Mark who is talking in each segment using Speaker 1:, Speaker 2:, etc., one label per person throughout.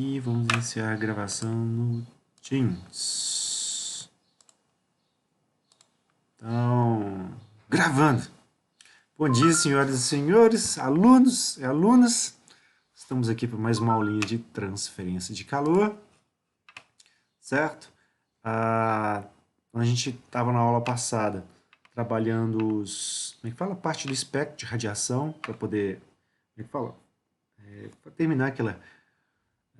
Speaker 1: aqui, vamos iniciar a gravação no Teams. Então, gravando. Bom dia, senhoras e senhores, alunos e alunas. Estamos aqui para mais uma aulinha de transferência de calor, certo? A gente estava na aula passada trabalhando como é que fala? A parte do espectro de radiação, para poder, como é que fala? Para terminar aquela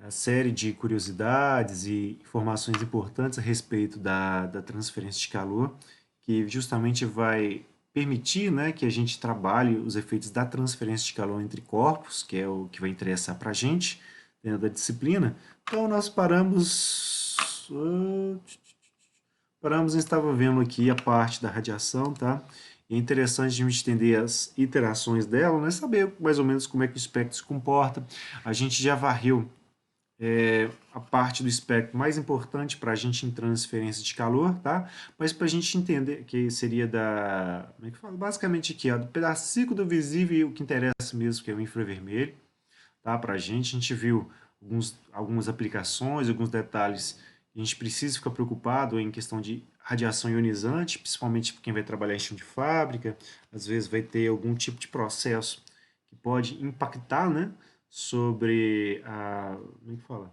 Speaker 1: a série de curiosidades e informações importantes a respeito da transferência de calor, que justamente vai permitir, né, que a gente trabalhe os efeitos da transferência de calor entre corpos, que é o que vai interessar para a gente dentro da disciplina. Então nós paramos e estava vendo aqui a parte da radiação, tá? E é interessante a gente entender as iterações dela, né? Saber mais ou menos como é que o espectro se comporta. A gente já varreu a parte do espectro mais importante para a gente em transferência de calor, tá? Mas para a gente entender que seria como é que fala? Basicamente aqui, ó, do pedacinho do visível e o que interessa mesmo, que é o infravermelho, tá? Para a gente viu algumas aplicações, alguns detalhes que a gente precisa ficar preocupado em questão de radiação ionizante, principalmente para quem vai trabalhar em chão de fábrica, às vezes vai ter algum tipo de processo que pode impactar, né, sobre como é que fala?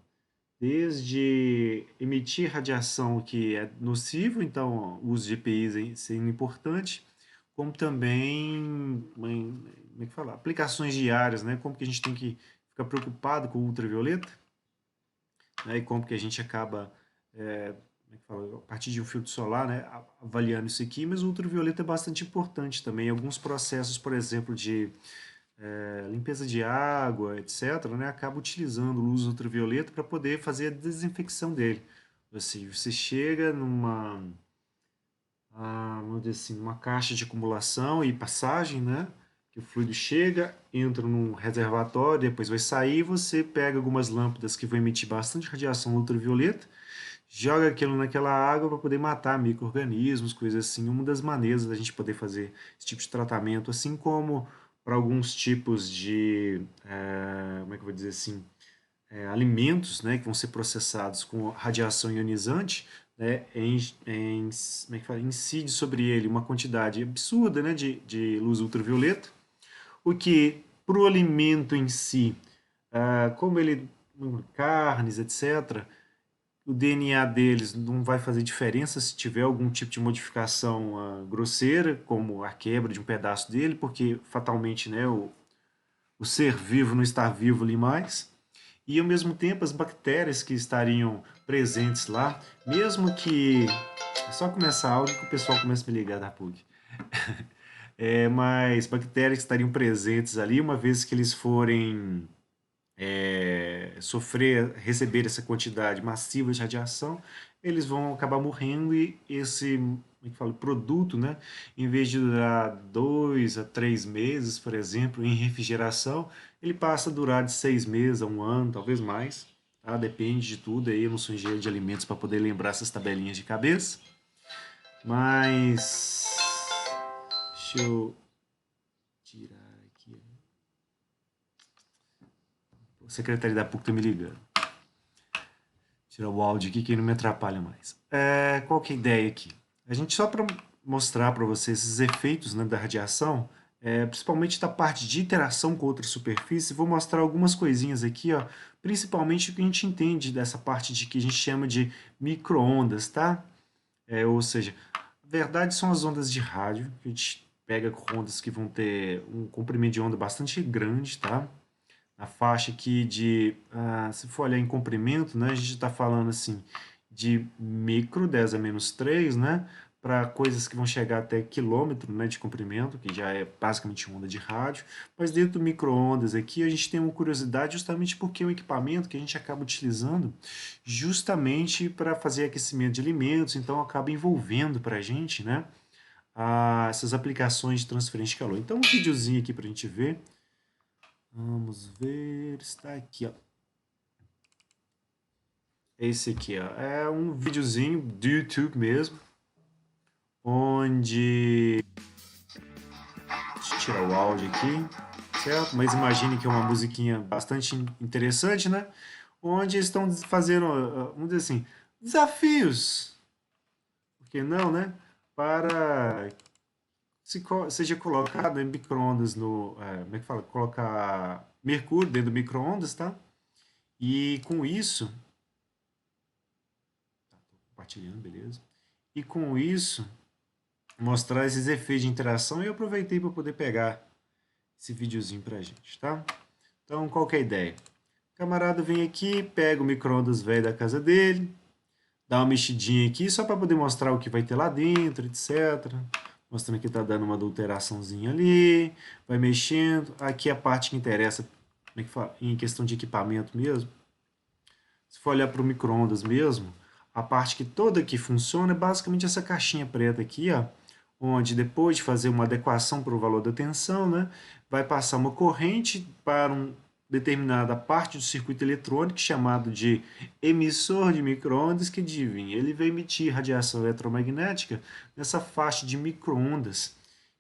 Speaker 1: Desde emitir radiação que é nocivo, então o uso de EPIs sendo importante, como também, como é que fala? Aplicações diárias, né? Como que a gente tem que ficar preocupado com o ultravioleta, né? E como que a gente acaba, como é que fala? A partir de um filtro solar, né? Avaliando isso aqui, mas o ultravioleta é bastante importante também. Alguns processos, por exemplo, de limpeza de água, etc., né, acaba utilizando luz ultravioleta para poder fazer a desinfecção dele. Assim, você chega vamos dizer assim, numa caixa de acumulação e passagem, né, que o fluido chega, entra num reservatório, depois vai sair, você pega algumas lâmpadas que vão emitir bastante radiação ultravioleta, joga aquilo naquela água para poder matar micro-organismos, coisas assim. Uma das maneiras da gente poder fazer esse tipo de tratamento, assim como para alguns tipos de, como é que eu vou dizer assim, alimentos, né, que vão ser processados com radiação ionizante, né, como é que fala? Incide sobre ele uma quantidade absurda, né, de luz ultravioleta, o que para o alimento em si, como ele, carnes, etc., o DNA deles não vai fazer diferença se tiver algum tipo de modificação grosseira, como a quebra de um pedaço dele, porque fatalmente, né, o ser vivo não está vivo ali mais. E ao mesmo tempo as bactérias que estariam presentes lá, mesmo que. É só começar a aula que o pessoal começa a me ligar da PUC. Mas bactérias que estariam presentes ali, uma vez que eles forem receber essa quantidade massiva de radiação, eles vão acabar morrendo e esse, como é que fala, produto, né, em vez de durar 2 a 3 meses, por exemplo, em refrigeração, ele passa a durar de 6 meses a um ano, talvez mais. Tá? Depende de tudo. Aí eu não sou engenheiro de alimentos para poder lembrar essas tabelinhas de cabeça. Mas deixa eu tirar aqui. A secretaria da PUC está me ligando. Tirar o áudio aqui que não me atrapalha mais. Qual que é a ideia aqui? A gente só para mostrar para vocês esses efeitos, né, da radiação, principalmente da parte de interação com outras superfícies, vou mostrar algumas coisinhas aqui, ó, principalmente o que a gente entende dessa parte de que a gente chama de micro-ondas, tá? Ou seja, na verdade são as ondas de rádio, que a gente pega com ondas que vão ter um comprimento de onda bastante grande, tá? Na faixa aqui se for olhar em comprimento, né, a gente está falando assim de micro, 10 a menos 3, né, para coisas que vão chegar até quilômetro, né, de comprimento, que já é basicamente onda de rádio, mas dentro do micro-ondas aqui a gente tem uma curiosidade justamente porque é um equipamento que a gente acaba utilizando justamente para fazer aquecimento de alimentos, então acaba envolvendo para a gente, né, essas aplicações de transferência de calor. Então um videozinho aqui para a gente ver. Vamos ver, está aqui, ó. Esse aqui, ó, é um videozinho do YouTube mesmo, onde... Deixa eu tirar o áudio aqui, certo? Mas imagine que é uma musiquinha bastante interessante, né? onde eles estão fazendo, vamos dizer assim, desafios, por que não, né? Para seja colocado em micro-ondas como é que fala? Colocar mercúrio dentro do micro-ondas, tá? E com isso, tá, tô compartilhando, beleza? E com isso, mostrar esses efeitos de interação e eu aproveitei para poder pegar esse videozinho pra gente, tá? Então, qual que é a ideia? O camarada vem aqui, pega o micro-ondas velho da casa dele, dá uma mexidinha aqui só para poder mostrar o que vai ter lá dentro, etc. Mostrando que tá dando uma adulteraçãozinha ali, vai mexendo. Aqui é a parte que interessa, como é que fala? Em questão de equipamento mesmo. Se for olhar para o micro-ondas mesmo, a parte que toda aqui funciona é basicamente essa caixinha preta aqui, ó, onde depois de fazer uma adequação para o valor da tensão, né, vai passar uma corrente para uma determinada parte do circuito eletrônico chamado de emissor de micro-ondas, que adivinha, ele vai emitir radiação eletromagnética nessa faixa de micro-ondas,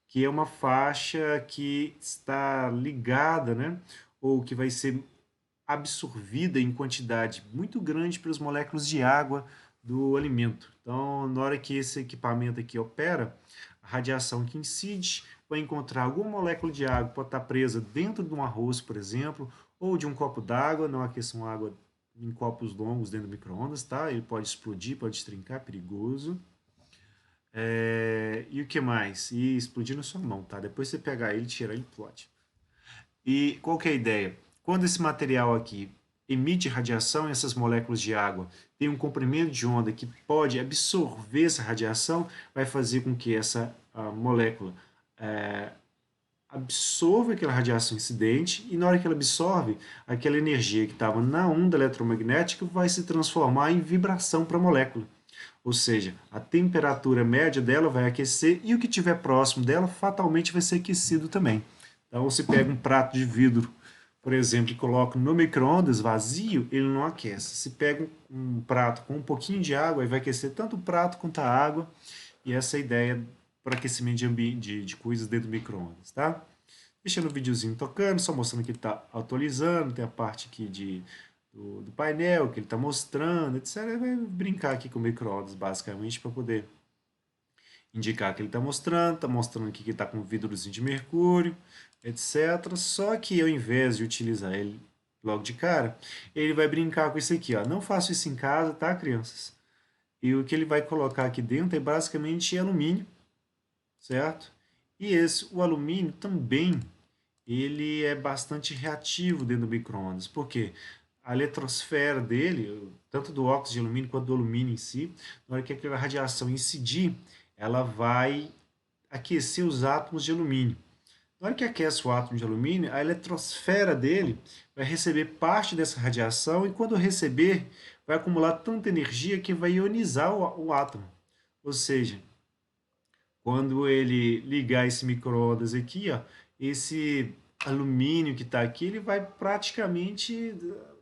Speaker 1: que é uma faixa que está ligada, né, ou que vai ser absorvida em quantidade muito grande pelas moléculas de água do alimento. Então, na hora que esse equipamento aqui opera, a radiação que incide vai encontrar alguma molécula de água que pode estar presa dentro de um arroz, por exemplo, ou de um copo d'água, não aqueçam água em copos longos dentro do micro-ondas, tá? Ele pode explodir, pode estrincar, perigoso. E o que mais? E explodir na sua mão, tá? Depois você pegar ele, tirar ele, explode. E qual que é a ideia? Quando esse material aqui emite radiação, essas moléculas de água têm um comprimento de onda que pode absorver essa radiação, vai fazer com que essa molécula é, absorva aquela radiação incidente e na hora que ela absorve, aquela energia que estava na onda eletromagnética vai se transformar em vibração para a molécula. Ou seja, a temperatura média dela vai aquecer e o que estiver próximo dela fatalmente vai ser aquecido também. Então, se pega um prato de vidro, por exemplo, e coloca no micro-ondas vazio, ele não aquece. Se pega um prato com um pouquinho de água, ele vai aquecer tanto o prato quanto a água. E essa é a ideia para aquecimento de coisas dentro do micro-ondas, tá? Deixando o videozinho tocando, só mostrando que ele está atualizando, tem a parte aqui do painel que ele está mostrando, etc. Ele vai brincar aqui com o micro-ondas, basicamente, para poder indicar que ele está mostrando aqui que está com vidrozinho de mercúrio, etc. Só que ao invés de utilizar ele logo de cara, ele vai brincar com isso aqui, ó. Não faço isso em casa, tá, crianças? E o que ele vai colocar aqui dentro é basicamente alumínio, certo? E o alumínio também, ele é bastante reativo dentro do micro-ondas. Por quê? A eletrosfera dele, tanto do óxido de alumínio quanto do alumínio em si, na hora que aquela radiação incidir, ela vai aquecer os átomos de alumínio. Na hora que aquece o átomo de alumínio, a eletrosfera dele vai receber parte dessa radiação e quando receber, vai acumular tanta energia que vai ionizar o átomo. Ou seja, quando ele ligar esse micro-ondas aqui, ó, esse alumínio que está aqui, ele vai praticamente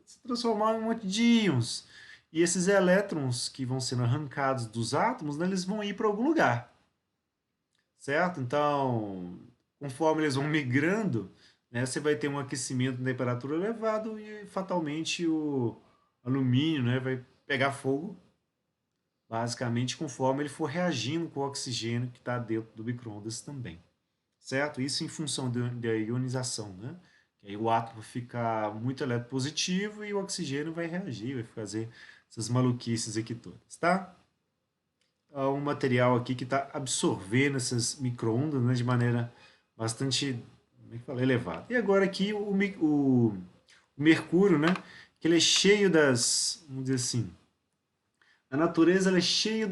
Speaker 1: se transformar em um monte de íons. E esses elétrons que vão sendo arrancados dos átomos, né, eles vão ir para algum lugar, certo? Então, conforme eles vão migrando, né, você vai ter um aquecimento de temperatura elevado e fatalmente o alumínio, né, vai pegar fogo, basicamente conforme ele for reagindo com o oxigênio que está dentro do micro-ondas também, certo? Isso em função da ionização, né? Que aí o átomo fica muito eletropositivo e o oxigênio vai reagir, vai fazer essas maluquices aqui todas, tá? Um material aqui que está absorvendo essas micro-ondas, né, de maneira bastante, como é que fala, elevada. E agora aqui o mercúrio, né, que ele é cheio das, vamos dizer assim, a natureza ela é cheia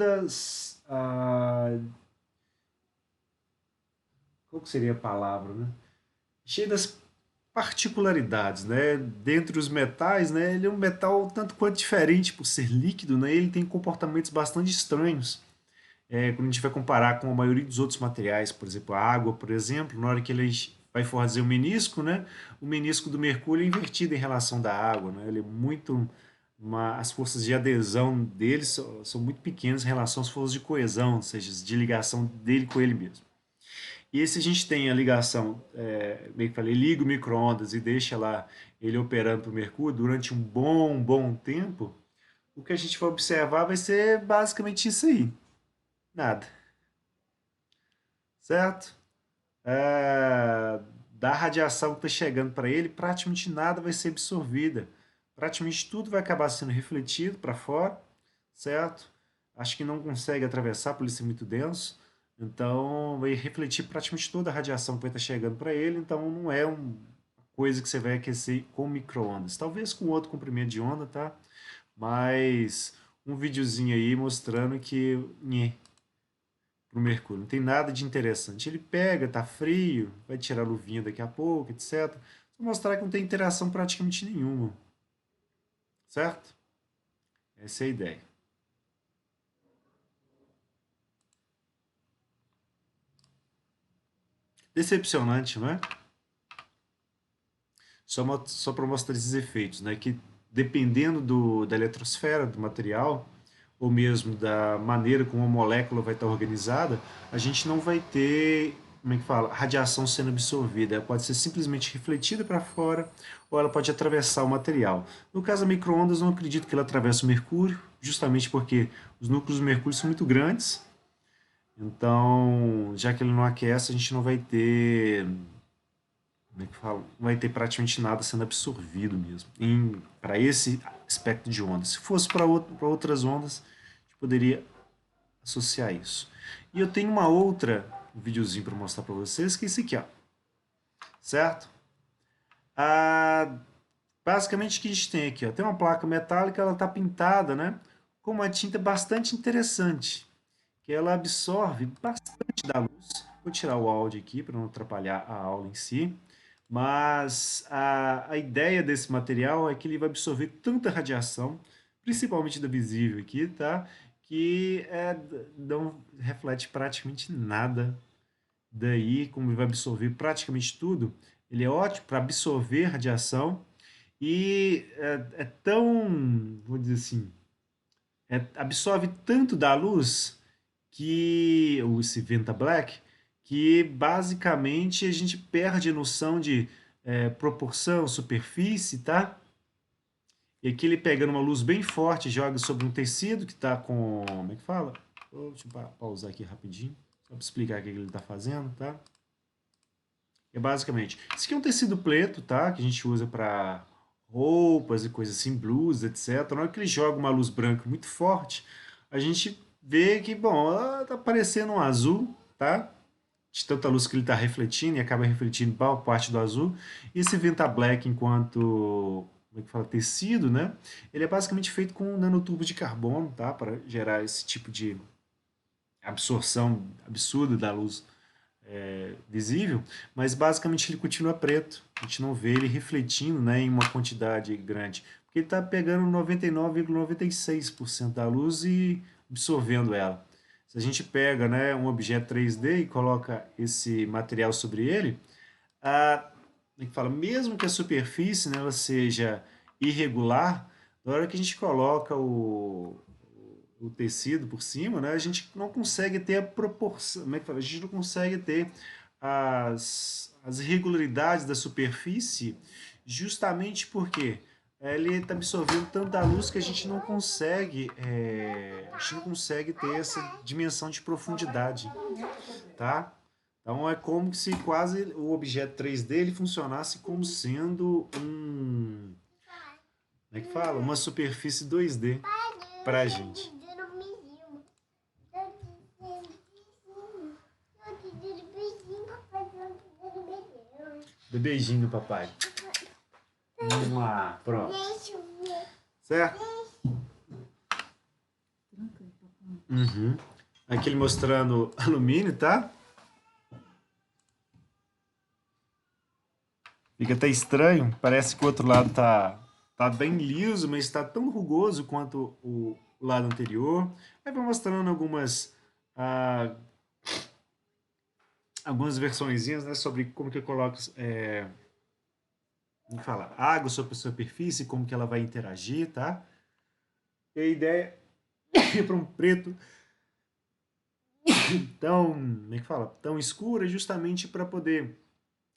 Speaker 1: qual que seria a palavra, né? Cheia das particularidades, né? Dentre os metais, né? Ele é um metal tanto quanto diferente por ser líquido, né? Ele tem comportamentos bastante estranhos. Quando a gente vai comparar com a maioria dos outros materiais, por exemplo, a água, por exemplo, na hora que ele vai fazer o menisco, né? O menisco do mercúrio é invertido em relação da água, né? Ele é muito as forças de adesão dele são muito pequenas em relação às forças de coesão, ou seja, de ligação dele com ele mesmo. E se a gente tem a ligação, meio que falei, liga o micro-ondas e deixa lá ele operando para o Mercúrio durante um bom tempo, o que a gente vai observar vai ser basicamente isso aí. Nada, certo? Da radiação que está chegando para ele, praticamente nada vai ser absorvida. Praticamente tudo vai acabar sendo refletido para fora, certo? Acho que não consegue atravessar por ele ser muito denso. Então, vai refletir praticamente toda a radiação que vai estar chegando para ele. Então, não é uma coisa que você vai aquecer com micro-ondas. Talvez com outro comprimento de onda, tá? Mas um videozinho aí mostrando que para o Mercúrio. Não tem nada de interessante. Ele pega, tá frio, vai tirar a luvinha daqui a pouco, etc. Vou mostrar que não tem interação praticamente nenhuma, certo? Essa é a ideia. Decepcionante, não é? Só para mostrar esses efeitos, né? Que dependendo da eletrosfera, do material, ou mesmo da maneira como a molécula vai estar organizada, a gente não vai ter, como é que fala, radiação sendo absorvida. Ela pode ser simplesmente refletida para fora ou ela pode atravessar o material. No caso da micro-ondas, eu não acredito que ela atravesse o mercúrio, justamente porque os núcleos do mercúrio são muito grandes. Então, já que ele não aquece, a gente não vai ter, como é que fala? Não vai ter praticamente nada sendo absorvido mesmo, para esse espectro de ondas. Se fosse para outras ondas, a gente poderia associar isso. E eu tenho uma outra videozinho para mostrar para vocês, que é esse aqui, ó. Certo? Ah, basicamente o que a gente tem aqui, ó, tem uma placa metálica, ela está pintada, né, com uma tinta bastante interessante, que ela absorve bastante da luz. Vou tirar o áudio aqui para não atrapalhar a aula em si. Mas a ideia desse material é que ele vai absorver tanta radiação, principalmente da visível aqui, tá? Que não reflete praticamente nada. Daí, como ele vai absorver praticamente tudo, ele é ótimo para absorver radiação e é tão, vou dizer assim, absorve tanto da luz que o esse Venta Black, que basicamente a gente perde a noção de proporção, superfície, tá? E aqui ele pegando uma luz bem forte, joga sobre um tecido que está com, como é que fala? Deixa eu pausar aqui rapidinho, só para explicar o que ele está fazendo, tá? É basicamente, isso aqui é um tecido preto, tá? Que a gente usa para roupas e coisas assim, blusas, etc. Na hora que ele joga uma luz branca muito forte, a gente vê que, bom, ela tá parecendo um azul, tá? De tanta luz que ele está refletindo e acaba refletindo boa parte do azul. E esse Venta Black, enquanto, como é que fala, tecido, né? Ele é basicamente feito com nanotubos de carbono, tá? Para gerar esse tipo de absorção absurda da luz visível, mas basicamente ele continua preto. A gente não vê ele refletindo, né, em uma quantidade grande, porque ele está pegando 99,96% da luz e absorvendo ela. Se a gente pega, né, um objeto 3D e coloca esse material sobre ele, como é que fala? Mesmo que a superfície, né, ela seja irregular, na hora que a gente coloca o tecido por cima, né, a gente não consegue ter a proporção, como é que fala? A gente não consegue ter as irregularidades da superfície, justamente porque ele está absorvendo tanta luz que a gente não consegue ter essa dimensão de profundidade, tá? Então é como se quase o objeto 3D ele funcionasse como sendo como é que fala? Uma superfície 2D para a gente. Dê beijinho no papai. Vamos lá, pronto. Certo? Uhum. Aqui ele mostrando alumínio, tá? Fica até estranho, parece que o outro lado tá bem liso, mas está tão rugoso quanto o lado anterior. Aí vai mostrando ah, algumas versõezinhas, né, sobre como que coloca, como que fala, água sobre a superfície, como que ela vai interagir, tá? E a ideia é ir para um preto como é que fala? Tão escura, justamente para poder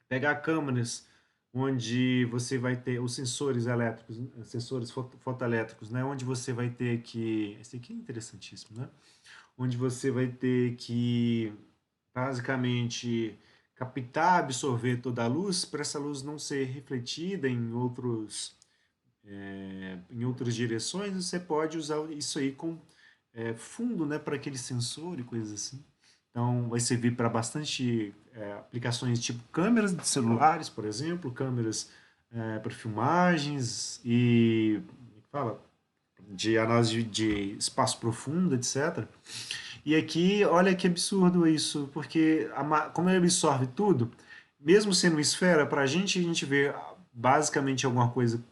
Speaker 1: pegar câmeras onde você vai ter os sensores elétricos, sensores fotoelétricos, né? Onde você vai ter que, esse aqui é interessantíssimo, né? Onde você vai ter que basicamente captar, absorver toda a luz para essa luz não ser refletida em outras direções. Você pode usar isso aí com fundo, né, para aquele sensor e coisas assim. Então, vai servir para bastante aplicações tipo câmeras de celulares, por exemplo, câmeras para filmagens e como é que fala? De análise de espaço profundo, etc. E aqui, olha que absurdo isso, porque como ele absorve tudo, mesmo sendo esfera, para a gente vê basicamente alguma coisa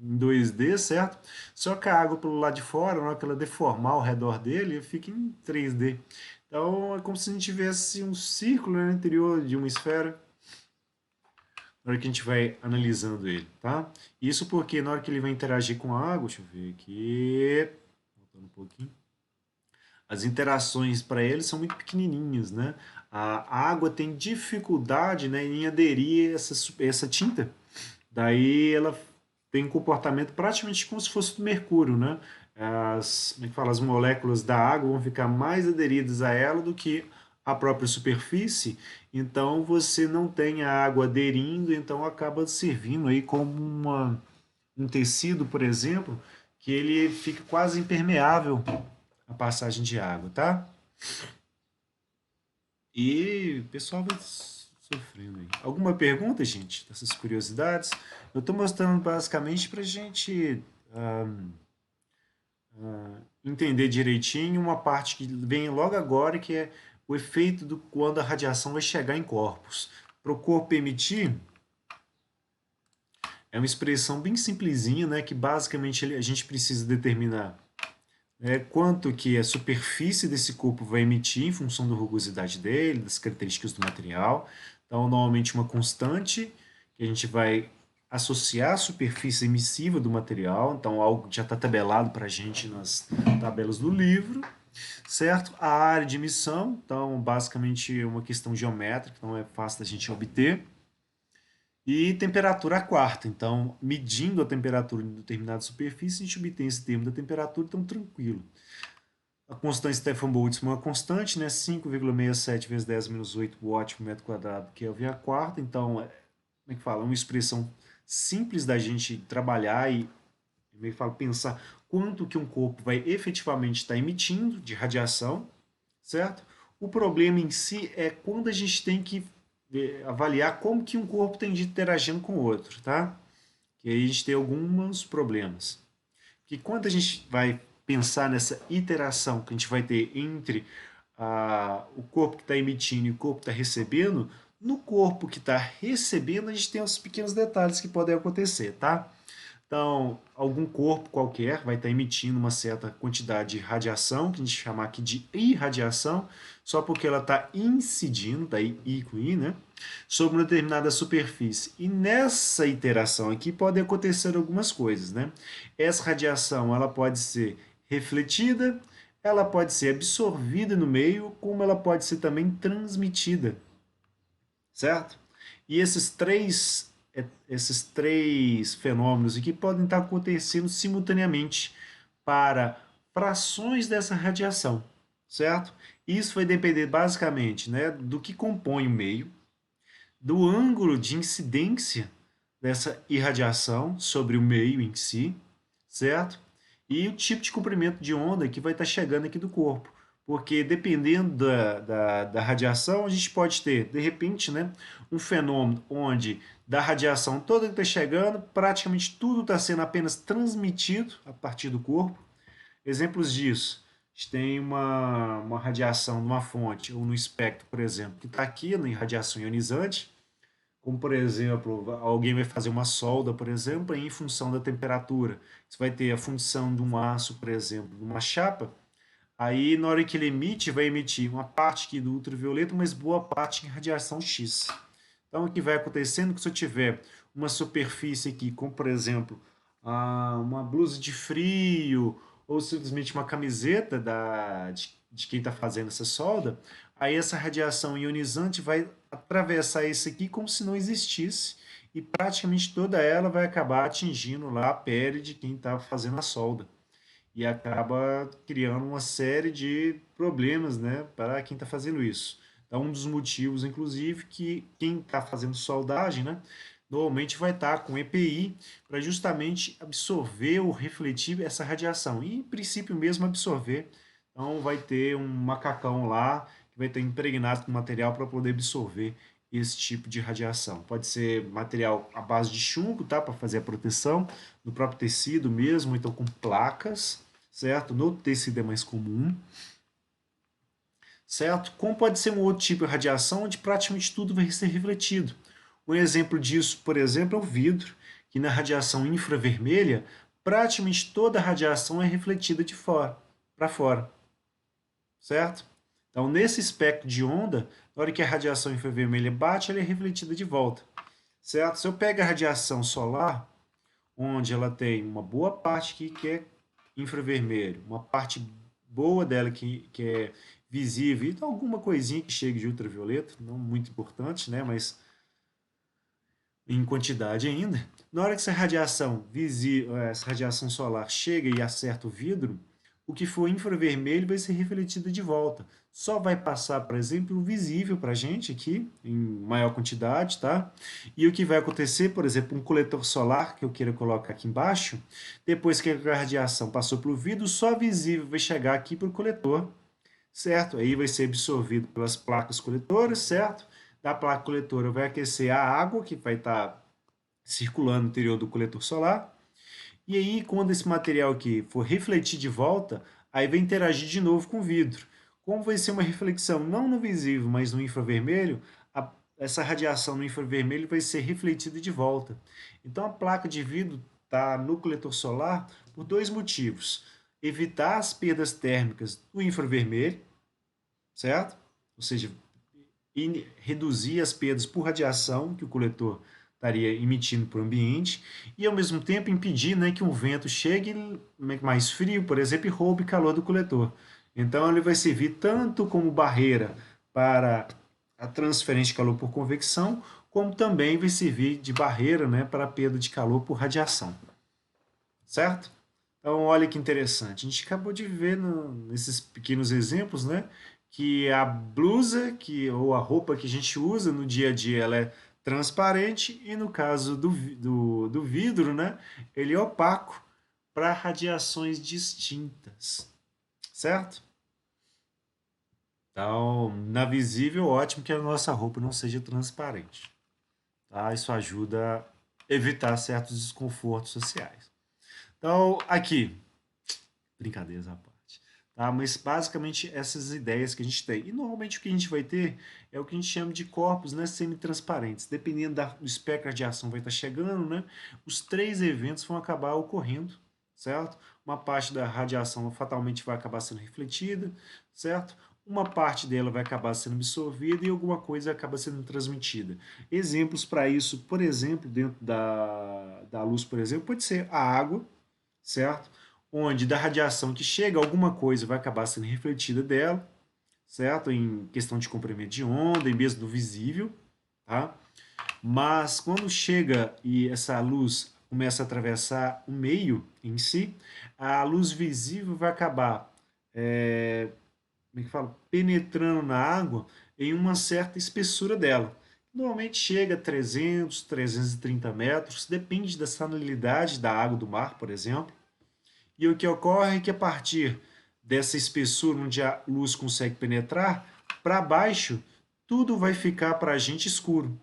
Speaker 1: em 2D, certo? Só que a água pelo lado de fora, na hora que ela deformar ao redor dele, fica em 3D. Então é como se a gente tivesse um círculo no interior de uma esfera na hora que a gente vai analisando ele, tá? Isso porque na hora que ele vai interagir com a água, deixa eu ver aqui, voltando um pouquinho, as interações para ele são muito pequenininhas, né? A água tem dificuldade, né, em aderir a essa tinta. Daí ela tem um comportamento praticamente como se fosse do mercúrio, né? Como é que fala? As moléculas da água vão ficar mais aderidas a ela do que a própria superfície, então você não tem a água aderindo, então acaba servindo aí como um tecido, por exemplo, que ele fica quase impermeável à passagem de água, tá? E o pessoal vai sofrendo aí. Alguma pergunta, gente, dessas curiosidades? Eu estou mostrando basicamente para a gente entender direitinho uma parte que vem logo agora, que é o efeito do quando a radiação vai chegar em corpos. Para o corpo emitir, é uma expressão bem simplesinha, né, que basicamente a gente precisa determinar quanto que a superfície desse corpo vai emitir em função da rugosidade dele, das características do material. Então, normalmente uma constante que a gente vai associar à superfície emissiva do material, então algo que já está tabelado para a gente nas tabelas do livro, certo? A área de emissão, então basicamente uma questão geométrica, então é fácil da gente obter. E temperatura a quarta, então medindo a temperatura em determinada superfície, a gente obtém esse termo da temperatura, então tranquilo. A constante Stefan Boltzmann é uma constante, né? 5,67 vezes 10 menos 8 watt por metro quadrado, que é a quarta. Então, como é que fala? É uma expressão simples da gente trabalhar e, como é que fala, pensar quanto que um corpo vai efetivamente estar emitindo de radiação, certo? O problema em si é quando a gente tem que avaliar como que um corpo tem de interagindo com o outro, tá? Que aí a gente tem alguns problemas. Que quando a gente vai pensar nessa interação que a gente vai ter entre o corpo que está emitindo e o corpo que está recebendo, no corpo que está recebendo a gente tem os pequenos detalhes que podem acontecer, tá? Então, algum corpo qualquer vai estar emitindo uma certa quantidade de radiação, que a gente chama aqui de irradiação, só porque ela está incidindo, daí I com I, né? Sobre uma determinada superfície. E nessa interação aqui pode acontecer algumas coisas, né? Essa radiação ela pode ser refletida, ela pode ser absorvida no meio, como ela pode ser também transmitida, certo? E esses três fenômenos aqui podem estar acontecendo simultaneamente para frações dessa radiação, certo? Isso vai depender basicamente, né, do que compõe o meio, do ângulo de incidência dessa irradiação sobre o meio em si, certo? E o tipo de comprimento de onda que vai estar chegando aqui do corpo. Porque dependendo da radiação, a gente pode ter, de repente, né, um fenômeno onde da radiação toda que está chegando, praticamente tudo está sendo apenas transmitido a partir do corpo. Exemplos disso, a gente tem uma radiação numa fonte ou no espectro, por exemplo, que está aqui na radiação ionizante, como, por exemplo, alguém vai fazer uma solda, por exemplo, e em função da temperatura. Você vai ter a função de um aço, por exemplo, de uma chapa. Aí, na hora que ele emite, vai emitir uma parte aqui do ultravioleta, mas boa parte em radiação X. Então, o que vai acontecendo é que se eu tiver uma superfície aqui, como, por exemplo, uma blusa de frio, ou simplesmente uma camiseta de quem está fazendo essa solda, aí essa radiação ionizante vai atravessar esse aqui como se não existisse e praticamente toda ela vai acabar atingindo lá a pele de quem está fazendo a solda e acaba criando uma série de problemas, né, para quem está fazendo isso. Então, um dos motivos, inclusive, que quem está fazendo soldagem, né, normalmente vai estar com EPI para justamente absorver ou refletir essa radiação e, em princípio, mesmo absorver. Então, vai ter um macacão lá que vai estar impregnado com material para poder absorver esse tipo de radiação. Pode ser material à base de chumbo, tá, para fazer a proteção, no próprio tecido mesmo, então com placas, certo? No tecido é mais comum, certo? Como pode ser um outro tipo de radiação onde praticamente tudo vai ser refletido. Um exemplo disso, por exemplo, é o vidro, que na radiação infravermelha, praticamente toda a radiação é refletida de fora para fora, certo? Então, nesse espectro de onda, na hora que a radiação infravermelha bate, ela é refletida de volta, certo? Se eu pego a radiação solar, onde ela tem uma boa parte que é infravermelho, uma parte boa dela que é visível, e alguma coisinha que chegue de ultravioleta, não muito importante, né, mas em quantidade ainda. Na hora que essa radiação visível, essa radiação solar chega e acerta o vidro, o que for infravermelho vai ser refletido de volta. Só vai passar, por exemplo, o visível para a gente aqui, em maior quantidade, tá? E o que vai acontecer, por exemplo, um coletor solar, que eu queira colocar aqui embaixo, depois que a radiação passou pelo vidro, só visível vai chegar aqui para o coletor, certo? Aí vai ser absorvido pelas placas coletoras, certo? Da placa coletora vai aquecer a água que vai estar circulando no interior do coletor solar. E aí, quando esse material aqui for refletir de volta, aí vai interagir de novo com o vidro. Como vai ser uma reflexão não no visível, mas no infravermelho, essa radiação no infravermelho vai ser refletida de volta. Então, a placa de vidro está no coletor solar por dois motivos: evitar as perdas térmicas do infravermelho, certo? Ou seja, reduzir as perdas por radiação que o coletor estaria emitindo para o ambiente e, ao mesmo tempo, impedir, né, que um vento chegue mais frio, por exemplo, e roube calor do coletor. Então, ele vai servir tanto como barreira para a transferência de calor por convecção, como também vai servir de barreira, né, para a perda de calor por radiação. Certo? Então, olha que interessante. A gente acabou de ver nesses pequenos exemplos, né, que a blusa ou a roupa que a gente usa no dia a dia ela é transparente e no caso do vidro, né, ele é opaco para radiações distintas, certo? Então, na visível, ótimo que a nossa roupa não seja transparente, tá? Isso ajuda a evitar certos desconfortos sociais. Então, aqui, brincadeiras à parte. Tá? Mas basicamente essas ideias que a gente tem. E normalmente o que a gente vai ter é o que a gente chama de corpos, né, semi-transparentes. Dependendo do espectro de radiação vai estar chegando, né, os três eventos vão acabar ocorrendo, certo? Uma parte da radiação fatalmente vai acabar sendo refletida, certo? Uma parte dela vai acabar sendo absorvida e alguma coisa acaba sendo transmitida. Exemplos para isso, por exemplo, dentro da luz, por exemplo, pode ser a água, certo? Onde da radiação que chega, alguma coisa vai acabar sendo refletida dela, certo? Em questão de comprimento de onda e mesmo do visível, tá? Mas quando chega e essa luz começa a atravessar o meio em si, a luz visível vai acabar, como é que fala? Penetrando na água em uma certa espessura dela. Normalmente chega a 300, 330 metros, depende da salinidade da água do mar, por exemplo. E o que ocorre é que a partir dessa espessura onde a luz consegue penetrar, para baixo, tudo vai ficar para a gente escuro.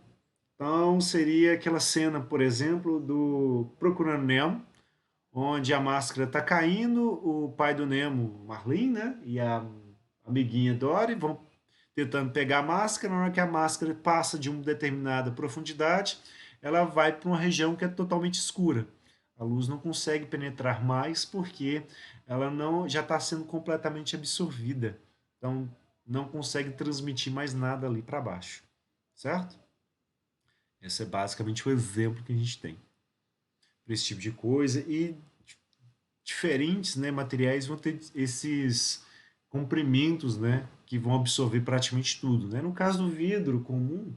Speaker 1: Então seria aquela cena, por exemplo, do Procurando Nemo, onde a máscara está caindo, o pai do Nemo, Marlin, né, e a amiguinha Dory vão tentando pegar a máscara. Na hora que a máscara passa de uma determinada profundidade, ela vai para uma região que é totalmente escura. A luz não consegue penetrar mais porque ela não já está sendo completamente absorvida. Então não consegue transmitir mais nada ali para baixo, certo? Esse é basicamente o exemplo que a gente tem para esse tipo de coisa e diferentes, né, materiais vão ter esses comprimentos, né, que vão absorver praticamente tudo, né? No caso do vidro comum,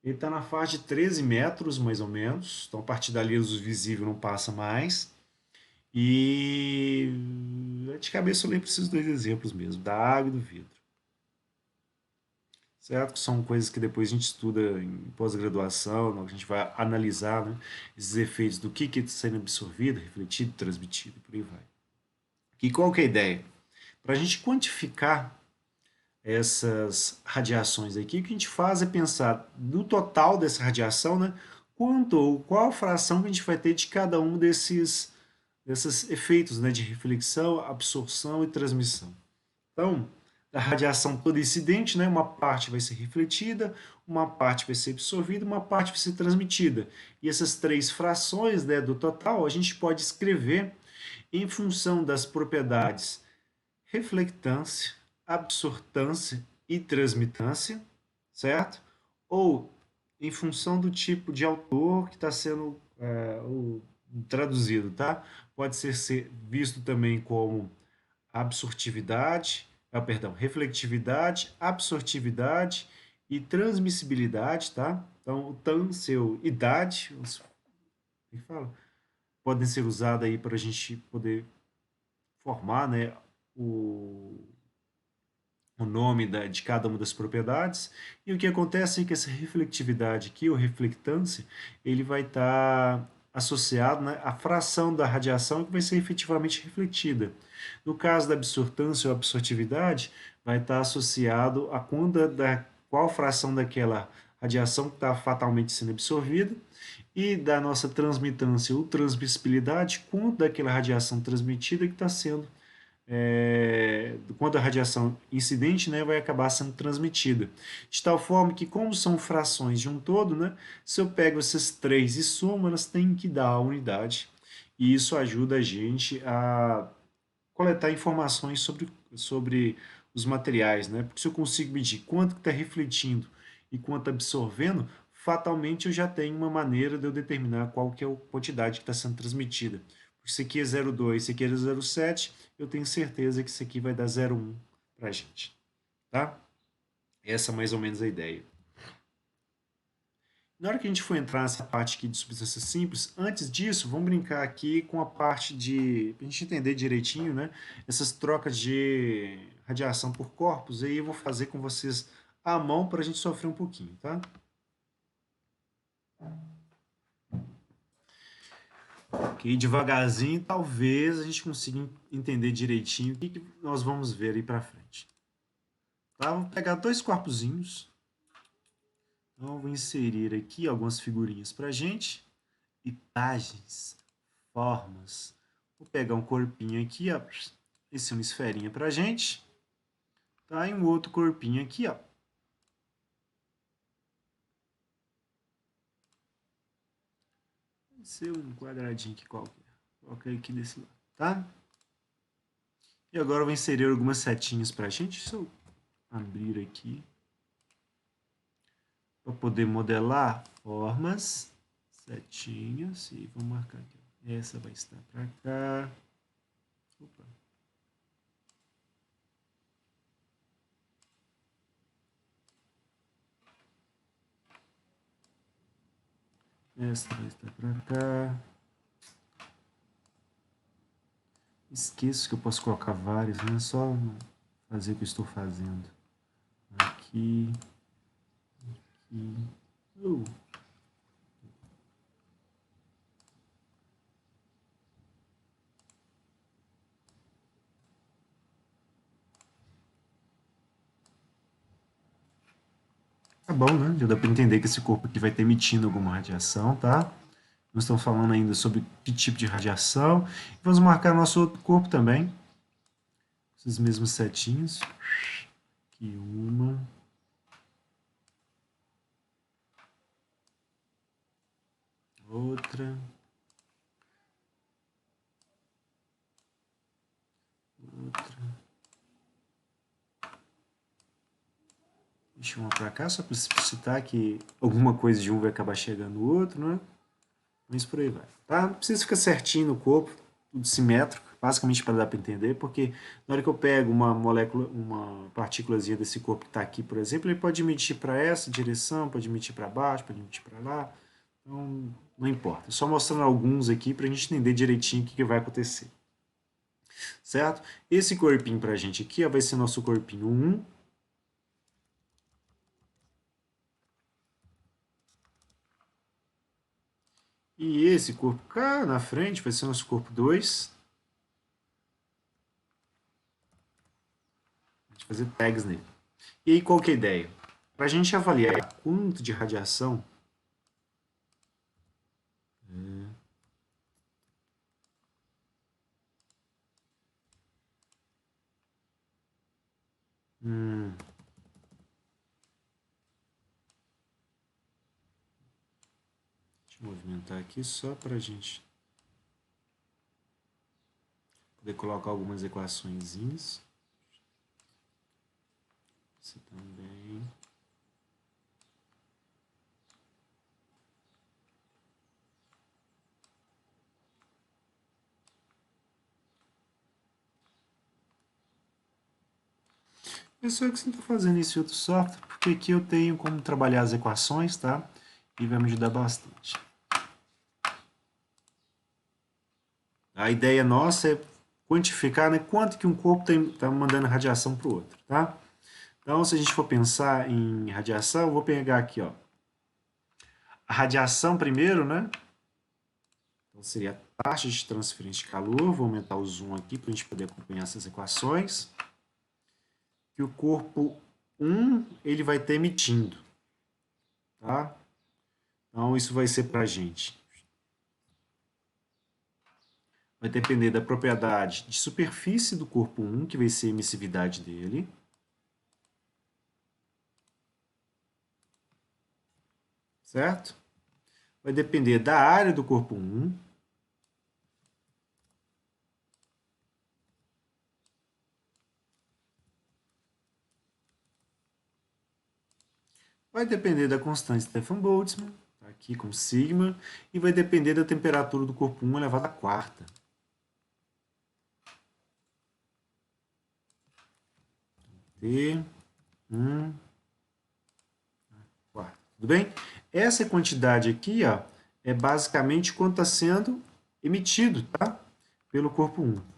Speaker 1: ele está na faixa de 13 metros, mais ou menos. Então, a partir dali, o visível não passa mais. E de cabeça eu lembro esses dois exemplos mesmo, da água e do vidro. Certo? Que são coisas que depois a gente estuda em pós-graduação, a gente vai analisar, né, esses efeitos do que está sendo absorvido, refletido, transmitido, e por aí vai. E qual que é a ideia? Para a gente quantificar essas radiações aqui, o que a gente faz é pensar no total dessa radiação, né, quanto ou qual a fração que a gente vai ter de cada um desses efeitos, né, de reflexão, absorção e transmissão. Então, da radiação toda incidente, né, uma parte vai ser refletida, uma parte vai ser absorvida, uma parte vai ser transmitida. E essas três frações, né, do total a gente pode escrever em função das propriedades reflectância, absortância e transmitância, certo? Ou em função do tipo de autor que está sendo traduzido, tá? Pode ser visto também como absortividade, perdão, reflectividade, absortividade e transmissibilidade, tá? Então, o TAN, seu idade, fala, podem ser usados aí para a gente poder formar, né, o, o nome de cada uma das propriedades. E o que acontece é que essa reflectividade aqui, ou reflectância, ele vai estar associado, né, à fração da radiação que vai ser efetivamente refletida. No caso da absortância ou absortividade, vai estar associado a qual fração daquela radiação que está fatalmente sendo absorvida, e da nossa transmitância ou transmissibilidade, quanto daquela radiação transmitida que está sendo quando a radiação incidente, né, vai acabar sendo transmitida. De tal forma que, como são frações de um todo, né, se eu pego essas três e somo, elas têm que dar a unidade. E isso ajuda a gente a coletar informações sobre os materiais. Né? Porque se eu consigo medir quanto está refletindo e quanto absorvendo, fatalmente eu já tenho uma maneira de eu determinar qual que é a quantidade que está sendo transmitida. Isso aqui é 0,2, isso aqui é 0,7, eu tenho certeza que isso aqui vai dar 0,1 para a gente. Tá? Essa é mais ou menos a ideia. Na hora que a gente for entrar nessa parte aqui de substância simples, antes disso, vamos brincar aqui com a parte de, para a gente entender direitinho, né, essas trocas de radiação por corpos, aí eu vou fazer com vocês à mão para a gente sofrer um pouquinho, tá? Ok, devagarzinho, talvez a gente consiga entender direitinho o que nós vamos ver aí para frente. Tá? Vou pegar dois corpozinhos. Então, vou inserir aqui algumas figurinhas para a gente. Imagens, formas. Vou pegar um corpinho aqui, ó. Esse é uma esferinha para a gente. Tá? E um outro corpinho aqui, ó. Vai ser um quadradinho aqui qualquer. Coloca aqui desse lado, tá? E agora eu vou inserir algumas setinhas para a gente. Deixa eu abrir aqui. Para poder modelar formas, setinhas. E vou marcar aqui. Essa vai estar para cá. Opa. Essa vai estar para cá. Esqueço que eu posso colocar vários, não é só fazer o que eu estou fazendo. Aqui. Aqui. Tá bom, né? Já dá para entender que esse corpo aqui vai estar emitindo alguma radiação, tá? Nós estamos falando ainda sobre que tipo de radiação. Vamos marcar nosso outro corpo também. Esses mesmos setinhos. Aqui uma. Outra. Outra. Deixa uma para cá, só para citar que alguma coisa de um vai acabar chegando no outro, né? Mas por aí vai. Tá? Não precisa ficar certinho no corpo, tudo simétrico. basicamente para dar para entender, porque na hora que eu pego uma molécula, uma partículazinha desse corpo que está aqui, por exemplo, ele pode emitir para essa direção, pode emitir para baixo, pode emitir para lá, então não importa. Só mostrando alguns aqui para a gente entender direitinho o que vai acontecer, certo? Esse corpinho para a gente aqui ó, vai ser nosso corpinho 1, e esse corpo cá na frente vai ser nosso corpo 2. A gente vai fazer tags nele. E aí, qual que é a ideia? Para a gente avaliar quanto de radiação Deixa eu movimentar aqui só para a gente poder colocar algumas equaçõezinhas. Você também. Pessoal, que você não está fazendo esse outro software, porque aqui eu tenho como trabalhar as equações, tá? E vai me ajudar bastante. A ideia nossa é quantificar, né, quanto que um corpo está mandando radiação para o outro, tá? Então, se a gente for pensar em radiação, eu vou pegar aqui, ó, a radiação primeiro, né? Então, seria a taxa de transferência de calor. Vou aumentar o zoom aqui para a gente poder acompanhar essas equações. Que o corpo 1 ele vai estar emitindo, tá? Então, isso vai ser para a gente. Vai depender da propriedade de superfície do corpo 1, que vai ser a emissividade dele. Certo? Vai depender da área do corpo 1. Vai depender da constante Stefan Boltzmann, tá aqui como sigma, e vai depender da temperatura do corpo 1 elevado à quarta. T1 quarta. Tudo bem? Essa quantidade aqui ó, é basicamente quanto está sendo emitido, tá? Pelo corpo 1.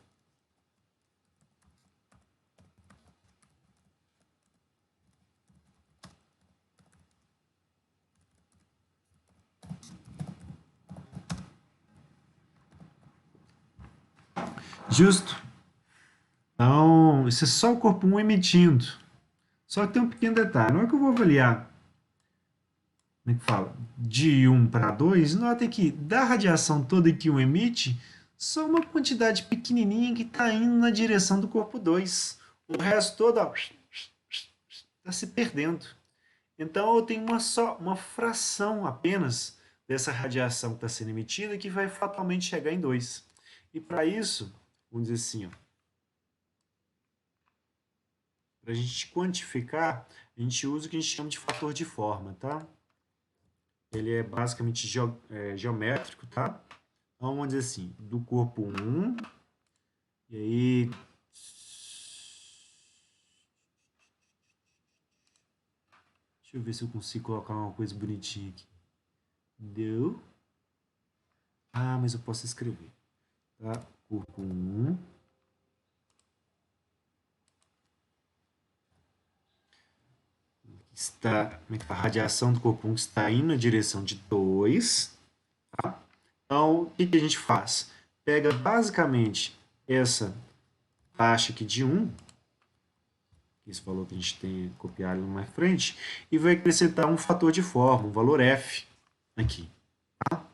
Speaker 1: Justo. Então, isso é só o corpo 1 emitindo. Só que tem um pequeno detalhe. Na hora que eu vou avaliar, como é que fala? De 1 para 2, notem que da radiação toda que 1 emite, só uma quantidade pequenininha que está indo na direção do corpo 2. O resto todo está se perdendo. Então eu tenho uma fração apenas dessa radiação que está sendo emitida que vai fatalmente chegar em 2. E para isso, vamos dizer assim, para a gente quantificar, a gente usa o que a gente chama de fator de forma, tá? Ele é basicamente geométrico, tá? Então vamos dizer assim, do corpo 1, e aí deixa eu ver se eu consigo colocar uma coisa bonitinha aqui. Deu. Ah, mas eu posso escrever. Tá? Corpo 1. Está, a radiação do corpo 1 está indo na direção de 2. Tá? Então, o que a gente faz? Pega basicamente essa taxa aqui de 1, esse valor que a gente tem copiado mais frente, e vai acrescentar um fator de forma, um valor f aqui. Tá?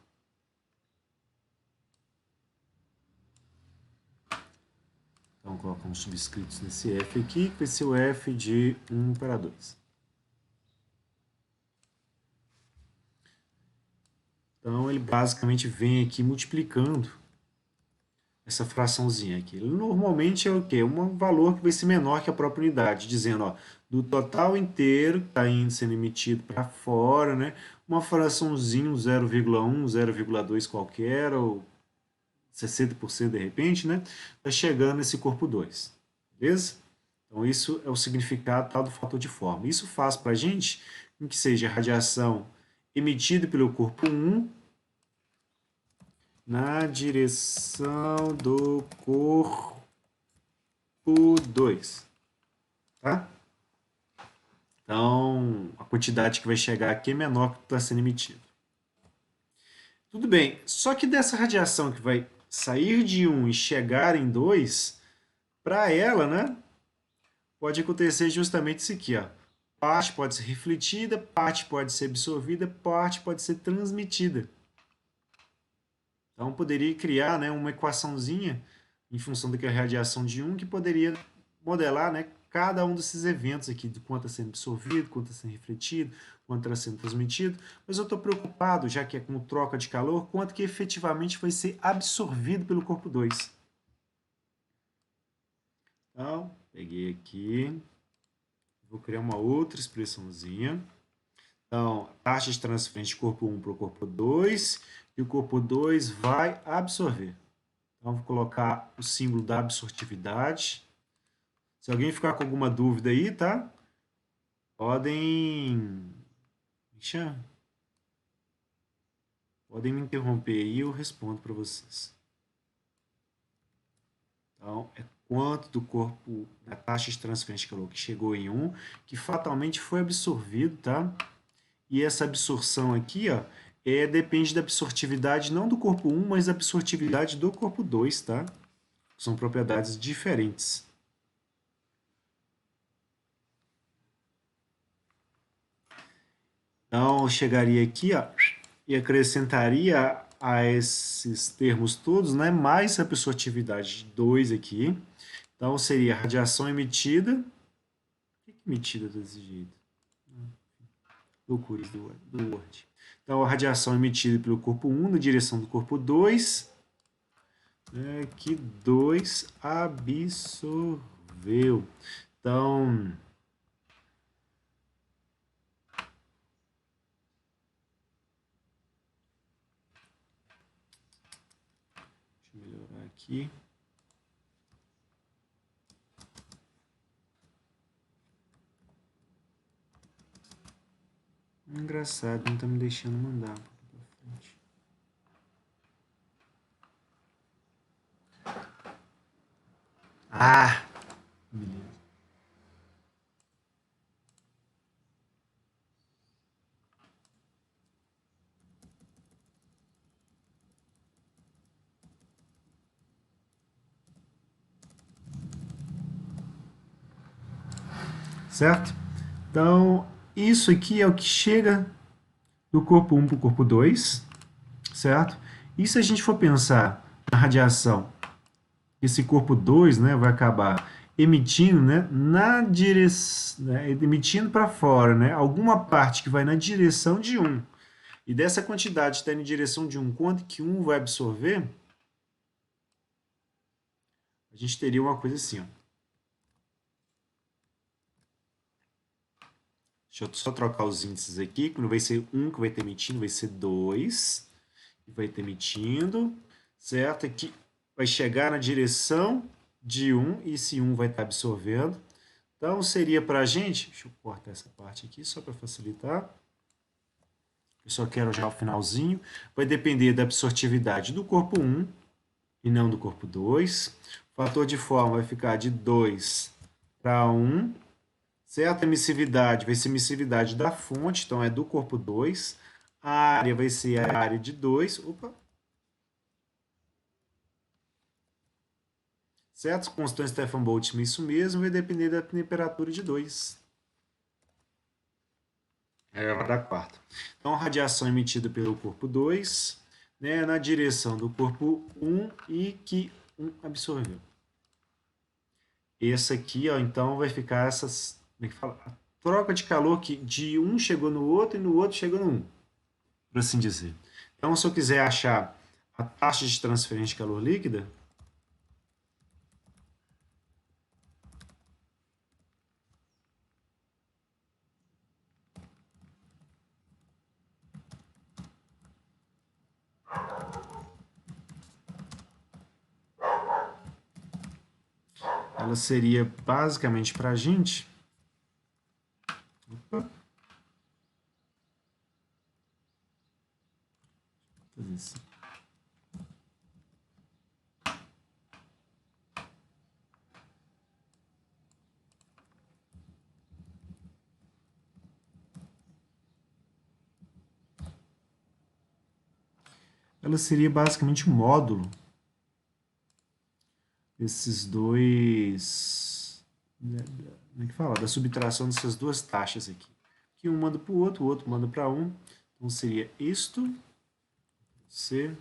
Speaker 1: Então, colocar uns subscritos nesse f aqui, que vai ser o f de 1 para 2. Então, ele basicamente vem aqui multiplicando essa fraçãozinha aqui. Ele normalmente é o quê? Um valor que vai ser menor que a própria unidade, dizendo, ó, do total inteiro que está sendo emitido para fora, né, uma fraçãozinha, 0,1, 0,2 qualquer, ou 60% de repente, né? Está chegando nesse corpo 2, beleza? Então, isso é o significado tal do fator de forma. Isso faz para a gente com que seja a radiação emitida pelo corpo 1 na direção do corpo 2, tá? Então, a quantidade que vai chegar aqui é menor que o que está sendo emitido. Tudo bem, só que dessa radiação que vai sair de 1 e chegar em 2, para ela, né, pode acontecer justamente isso aqui, ó. Parte pode ser refletida, parte pode ser absorvida, parte pode ser transmitida. Então, poderia criar, né, uma equaçãozinha em função daquela radiação de 1 que poderia modelar, né, cada um desses eventos aqui, de quanto está sendo absorvido, quanto está sendo refletido, quanto está sendo transmitido. Mas eu estou preocupado, já que é com troca de calor, quanto que efetivamente vai ser absorvido pelo corpo 2. Então, peguei aqui, vou criar uma outra expressãozinha. Então, taxa de transferência de corpo 1 para o corpo 2, e o corpo 2 vai absorver. Então, vou colocar o símbolo da absortividade. Se alguém ficar com alguma dúvida aí, tá? Podem me interromper aí e eu respondo para vocês. Então, é quanto do corpo, da taxa de transferência de calor que chegou em 1, que fatalmente foi absorvido, tá? E essa absorção aqui, ó, depende da absortividade não do corpo 1, mas da absortividade do corpo 2, tá? São propriedades diferentes. Então, eu chegaria aqui, ó, e acrescentaria a esses termos todos, né, mais a absortividade 2 aqui. Então, seria a radiação emitida. Por que emitida desse jeito? Loucuras do Word. Então, a radiação emitida pelo corpo 1 na direção do corpo 2, que 2 absorveu. Então, deixa eu melhorar aqui. Engraçado, não tá me deixando mandar pra frente. Ah, beleza. Certo? Então, isso aqui é o que chega do corpo 1 para o corpo 2, certo? E se a gente for pensar na radiação, esse corpo 2, né, vai acabar emitindo, né, na direção, né, emitindo para fora, né, alguma parte que vai na direção de 1. E dessa quantidade está em direção de 1, quanto que 1 vai absorver? A gente teria uma coisa assim, ó. Deixa eu só trocar os índices aqui, que não vai ser 1 que vai estar emitindo, vai ser 2 que vai estar emitindo, certo? Aqui vai chegar na direção de 1 e esse 1 vai estar absorvendo. Então, seria para a gente, deixa eu cortar essa parte aqui só para facilitar. Eu só quero já o finalzinho. Vai depender da absortividade do corpo 1 e não do corpo 2. O fator de forma vai ficar de 2 para 1. Certo? A emissividade vai ser a emissividade da fonte, então é do corpo 2. A área vai ser a área de 2. Opa! Certo? Constante Stefan Boltzmann, isso mesmo, vai depender da temperatura de 2. Vai dar quarta. Então, a radiação emitida pelo corpo 2, né, na direção do corpo 1 e que 1 absorveu. Esse aqui, ó, então, vai ficar essas. Como é que fala? A troca de calor que de um chegou no outro e no outro chegou no 1, por assim dizer. Então, se eu quiser achar a taxa de transferência de calor líquida, ela seria basicamente para a gente. Opa, fazer assim. Ela seria basicamente um módulo desses dois. Como é que fala? Da subtração dessas duas taxas aqui. Que um manda para o outro manda para um. Então seria isto, C,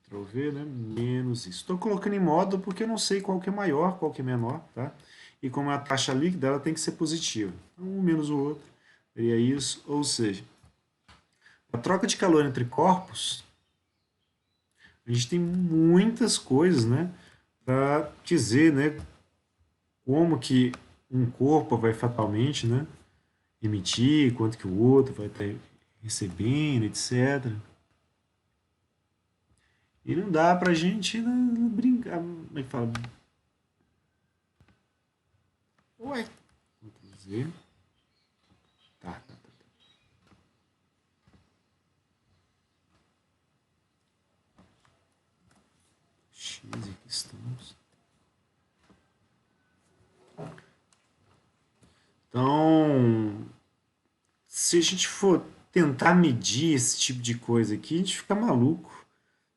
Speaker 1: Ctrl V, né? Menos isso. Estou colocando em módulo porque eu não sei qual que é maior, qual que é menor, tá? E como a taxa líquida, ela tem que ser positiva. Então, um menos o outro seria isso. Ou seja, a troca de calor entre corpos, a gente tem muitas coisas, né? Para dizer, né? Como que um corpo vai fatalmente, né? Emitir, quanto que o outro vai estar recebendo, etc. E não dá pra gente brincar. Como é que fala? Ué. Ctrl Z. Tá. X, aqui estamos. Então, se a gente for tentar medir esse tipo de coisa aqui, a gente fica maluco.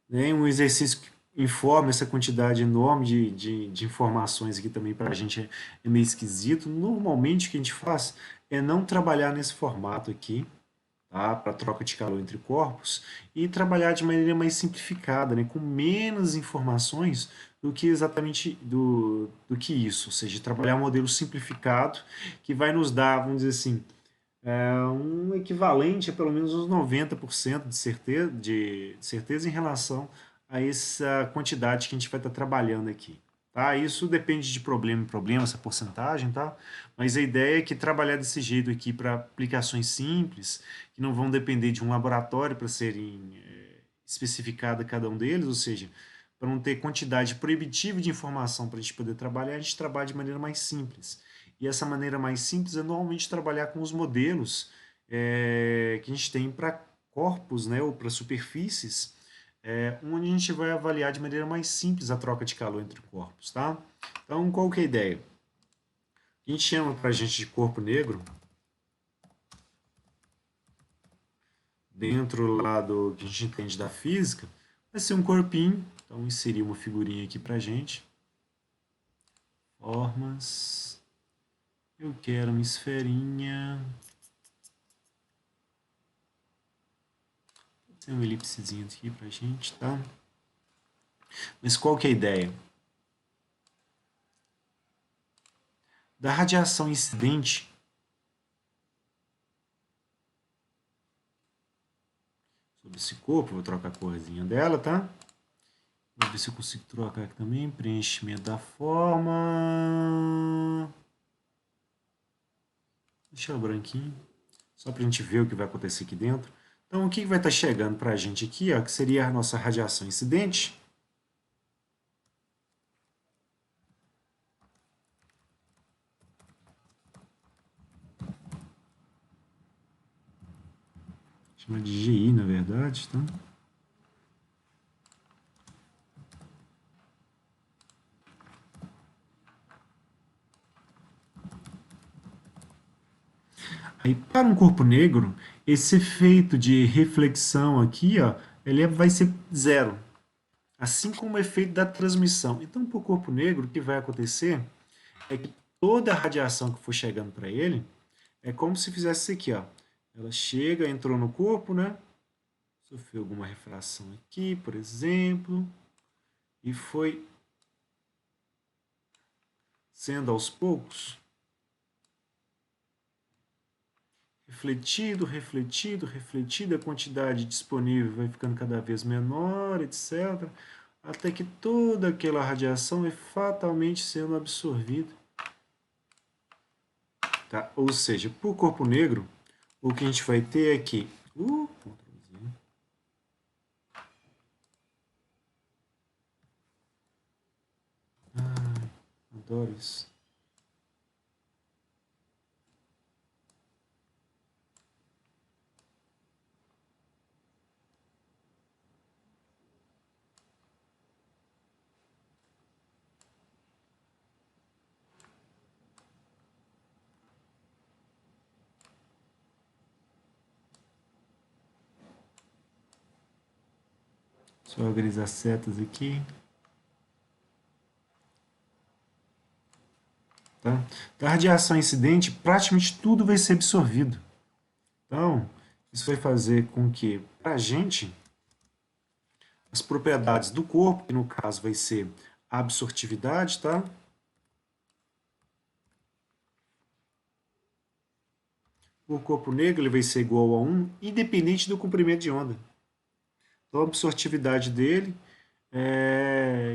Speaker 1: Né? Um exercício que informa essa quantidade enorme de informações aqui também para a gente é meio esquisito. Normalmente o que a gente faz é não trabalhar nesse formato aqui, tá? Para troca de calor entre corpos, e trabalhar de maneira mais simplificada, né? Com menos informações do que exatamente do que isso, ou seja, trabalhar um modelo simplificado que vai nos dar, vamos dizer assim, um equivalente a pelo menos uns 90% de certeza em relação a essa quantidade que a gente vai estar trabalhando aqui. Tá? Isso depende de problema em problema, essa porcentagem, tá? Mas a ideia é que trabalhar desse jeito aqui para aplicações simples, que não vão depender de um laboratório para serem especificada cada um deles, ou seja, para não ter quantidade proibitiva de informação para a gente poder trabalhar, a gente trabalha de maneira mais simples. E essa maneira mais simples é normalmente trabalhar com os modelos que a gente tem para corpos, né, ou para superfícies, onde a gente vai avaliar de maneira mais simples a troca de calor entre corpos, tá? Então, qual que é a ideia? A gente chama para a gente de corpo negro, dentro lá do que a gente entende da física, vai ser um corpinho. Então, inserir uma figurinha aqui para a gente. Formas. Eu quero uma esferinha. Tem um elipsezinho aqui pra gente, tá? Mas qual que é a ideia? Da radiação incidente sobre esse corpo, vou trocar a corzinha dela, tá? Vou ver se eu consigo trocar aqui também. Preenchimento da forma. Deixa ela branquinho. Só pra gente ver o que vai acontecer aqui dentro. Então, o que vai estar chegando pra gente aqui, ó, que seria a nossa radiação incidente. Chama de GI, na verdade, tá? Aí, para um corpo negro, esse efeito de reflexão aqui, ó, ele vai ser zero. Assim como o efeito da transmissão. Então, para o corpo negro, o que vai acontecer é que toda a radiação que for chegando para ele é como se fizesse isso aqui, ó. Ela chega, entrou no corpo, né? Sofreu alguma refração aqui, por exemplo, e foi sendo aos poucos refletido, a quantidade disponível vai ficando cada vez menor, etc. Até que toda aquela radiação é fatalmente sendo absorvida. Tá? Ou seja, para o corpo negro, o que a gente vai ter é que aleatórios. Deixa eu organizar as setas aqui. Tá? Da radiação incidente, praticamente tudo vai ser absorvido. Então, isso vai fazer com que, para a gente, as propriedades do corpo, que no caso vai ser a absortividade, tá? O corpo negro ele vai ser igual a 1, independente do comprimento de onda. Então, a absortividade dele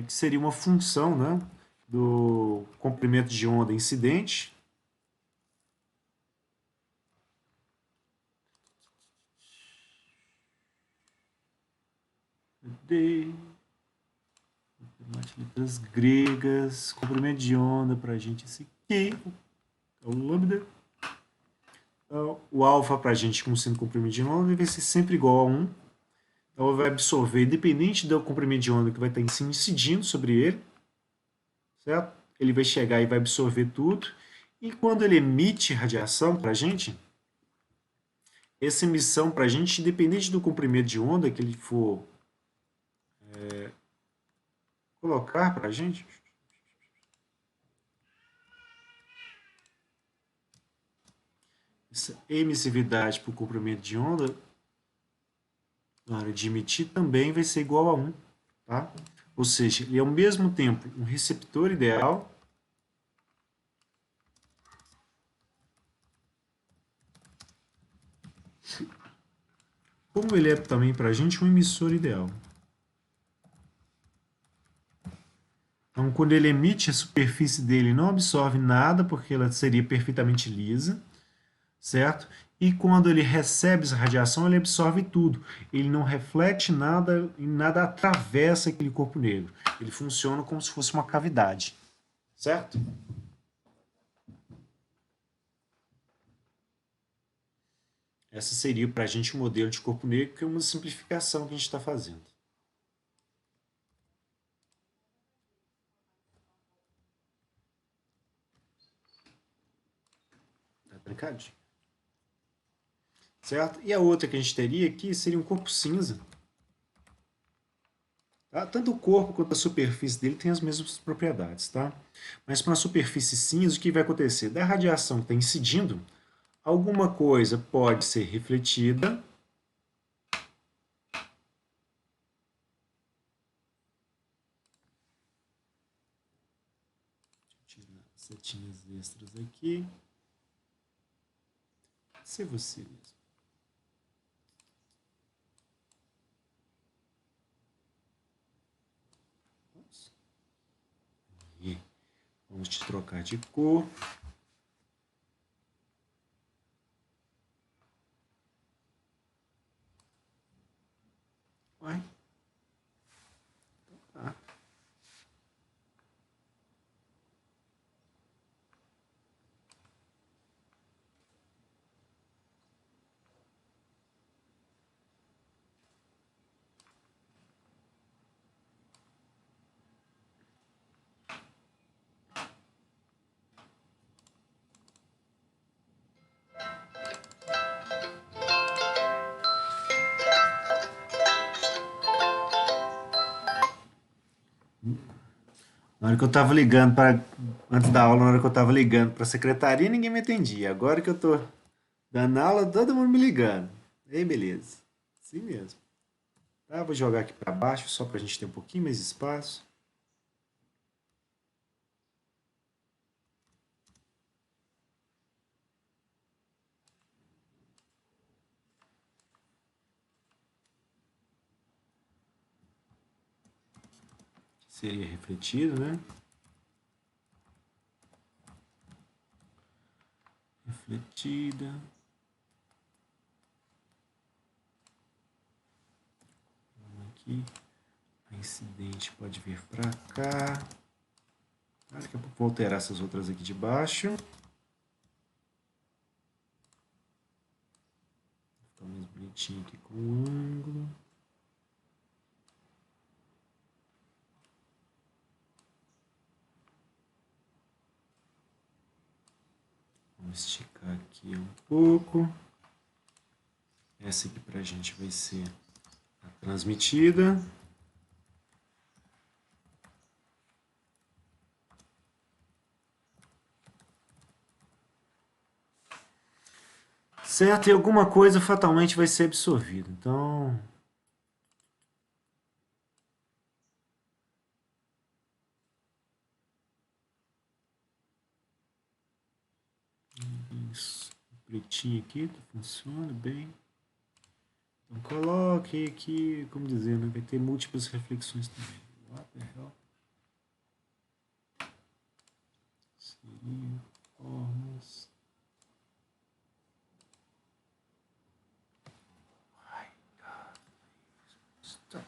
Speaker 1: que seria uma função, né, do comprimento de onda incidente de letras gregas, comprimento de onda para a gente esse aqui, é o lambda. Então, o alfa para a gente, como sendo comprimento de onda, vai ser sempre igual a 1. Então, vai absorver, independente do comprimento de onda que vai estar em cima, incidindo sobre ele, certo? Ele vai chegar e vai absorver tudo. E quando ele emite radiação para a gente, essa emissão para a gente, independente do comprimento de onda que ele for colocar para a gente, essa emissividade por comprimento de onda, na hora de emitir, também vai ser igual a 1. Tá? Ou seja, ele é ao mesmo tempo um receptor ideal como ele é também para a gente um emissor ideal. Então, quando ele emite, a superfície dele não absorve nada, porque ela seria perfeitamente lisa, certo? E quando ele recebe essa radiação, ele absorve tudo. Ele não reflete nada e nada atravessa aquele corpo negro. Ele funciona como se fosse uma cavidade, certo? Essa seria para a gente o modelo de corpo negro, que é uma simplificação que a gente está fazendo. Tá brincadinho? Certo? E a outra que a gente teria aqui seria um corpo cinza. Tá? Tanto o corpo quanto a superfície dele tem as mesmas propriedades, tá? Mas para uma superfície cinza, o que vai acontecer? Da radiação que está incidindo, alguma coisa pode ser refletida, tirar as setinhas extras aqui, ser você mesmo. E vamos te trocar de cor. Vai. Tá. Na hora que eu estava ligando para antes da aula, na hora que eu estava ligando para a secretaria, ninguém me atendia. Agora que eu estou dando aula, todo mundo me ligando. Ei, beleza. Assim mesmo. Tá, vou jogar aqui para baixo só para a gente ter um pouquinho mais de espaço. Seria refletido, né? Refletida. Vamos aqui. A incidente pode vir para cá. Claro Daqui a pouco vou alterar essas outras aqui de baixo. Vou ficar mais bonitinho aqui com o ângulo. Vamos esticar aqui um pouco. Essa aqui pra gente vai ser a transmitida. Certo? E alguma coisa fatalmente vai ser absorvida. Então, isso. O pretinho aqui funciona bem. Então, coloque aqui, como dizer, né? Vai ter múltiplas reflexões também. What the hell? Seria formas. Stop.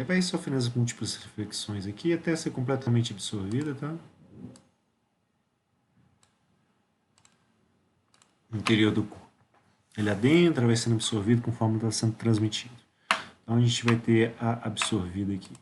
Speaker 1: Vai sofrendo as múltiplas reflexões aqui até ser completamente absorvida, tá? No interior do corpo. Ele adentra, vai sendo absorvido conforme está sendo transmitido. Então a gente vai ter a absorvida aqui.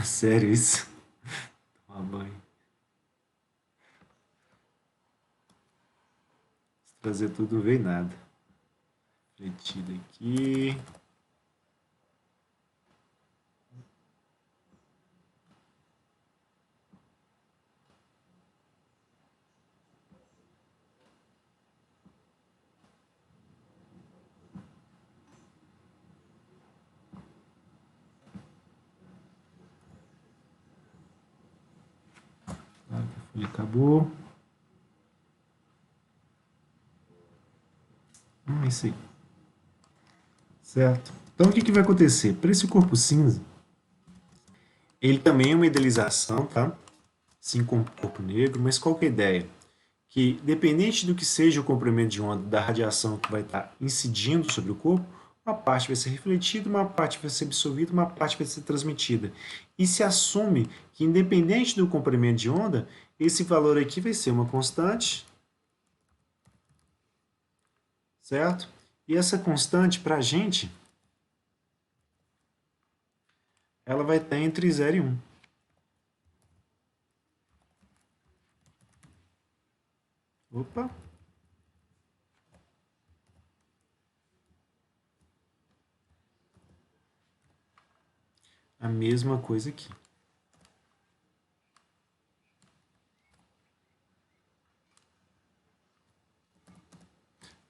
Speaker 1: Sério isso? Tomar banho. Se trazer tudo, não veio nada. Refletida aqui. Claro que a folha acabou. É isso aí. Certo? Então o que, que vai acontecer? Para esse corpo cinza, ele também é uma idealização, tá? Assim como o corpo negro, mas qual que é a ideia? Que, dependente do que seja o comprimento de onda da radiação que vai estar incidindo sobre o corpo, uma parte vai ser refletida, uma parte vai ser absorvida, uma parte vai ser transmitida. E se assume que, independente do comprimento de onda, esse valor aqui vai ser uma constante, certo? E essa constante, para a gente, ela vai estar entre 0 e 1. Opa! A mesma coisa aqui.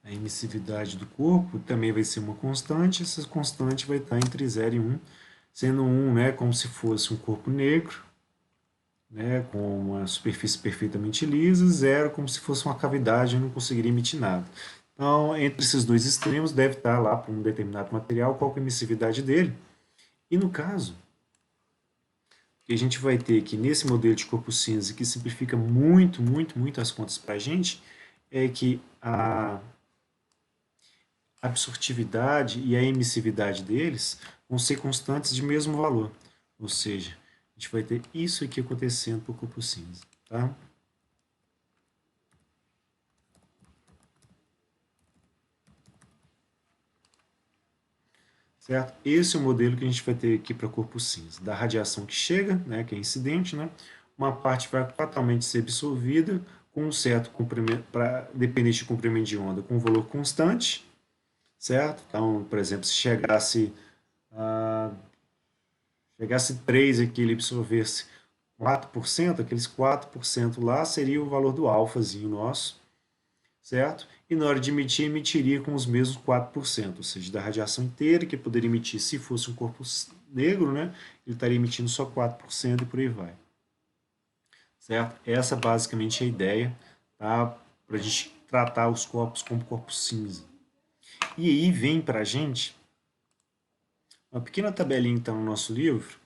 Speaker 1: A emissividade do corpo também vai ser uma constante, essa constante vai estar entre 0 e 1, sendo 1, né, como se fosse um corpo negro, né, com uma superfície perfeitamente lisa, 0 como se fosse uma cavidade e não conseguiria emitir nada. Então, entre esses dois extremos, deve estar lá para um determinado material qual é a emissividade dele. E no caso, o que a gente vai ter aqui nesse modelo de corpo cinza, que simplifica muito, muito, muito as contas para a gente, é que a absortividade e a emissividade deles vão ser constantes de mesmo valor. Ou seja, a gente vai ter isso aqui acontecendo para o corpo cinza. Tá? certo? Esse é o modelo que a gente vai ter aqui para corpo cinza, da radiação que chega, né, que é incidente, né? Uma parte vai fatalmente ser absorvida com um certo comprimento, dependente de comprimento de onda, com um valor constante, certo? Então, por exemplo, se chegasse 3 aqui, ele absorvesse 4%, aqueles 4% lá seria o valor do alfazinho nosso, certo? E na hora de emitir, emitiria com os mesmos 4%, ou seja, da radiação inteira que poderia emitir se fosse um corpo negro, né? Ele estaria emitindo só 4% e por aí vai, certo? Essa basicamente é a ideia, tá? Para a gente tratar os corpos como corpo cinza. E aí vem para a gente uma pequena tabelinha então no nosso livro,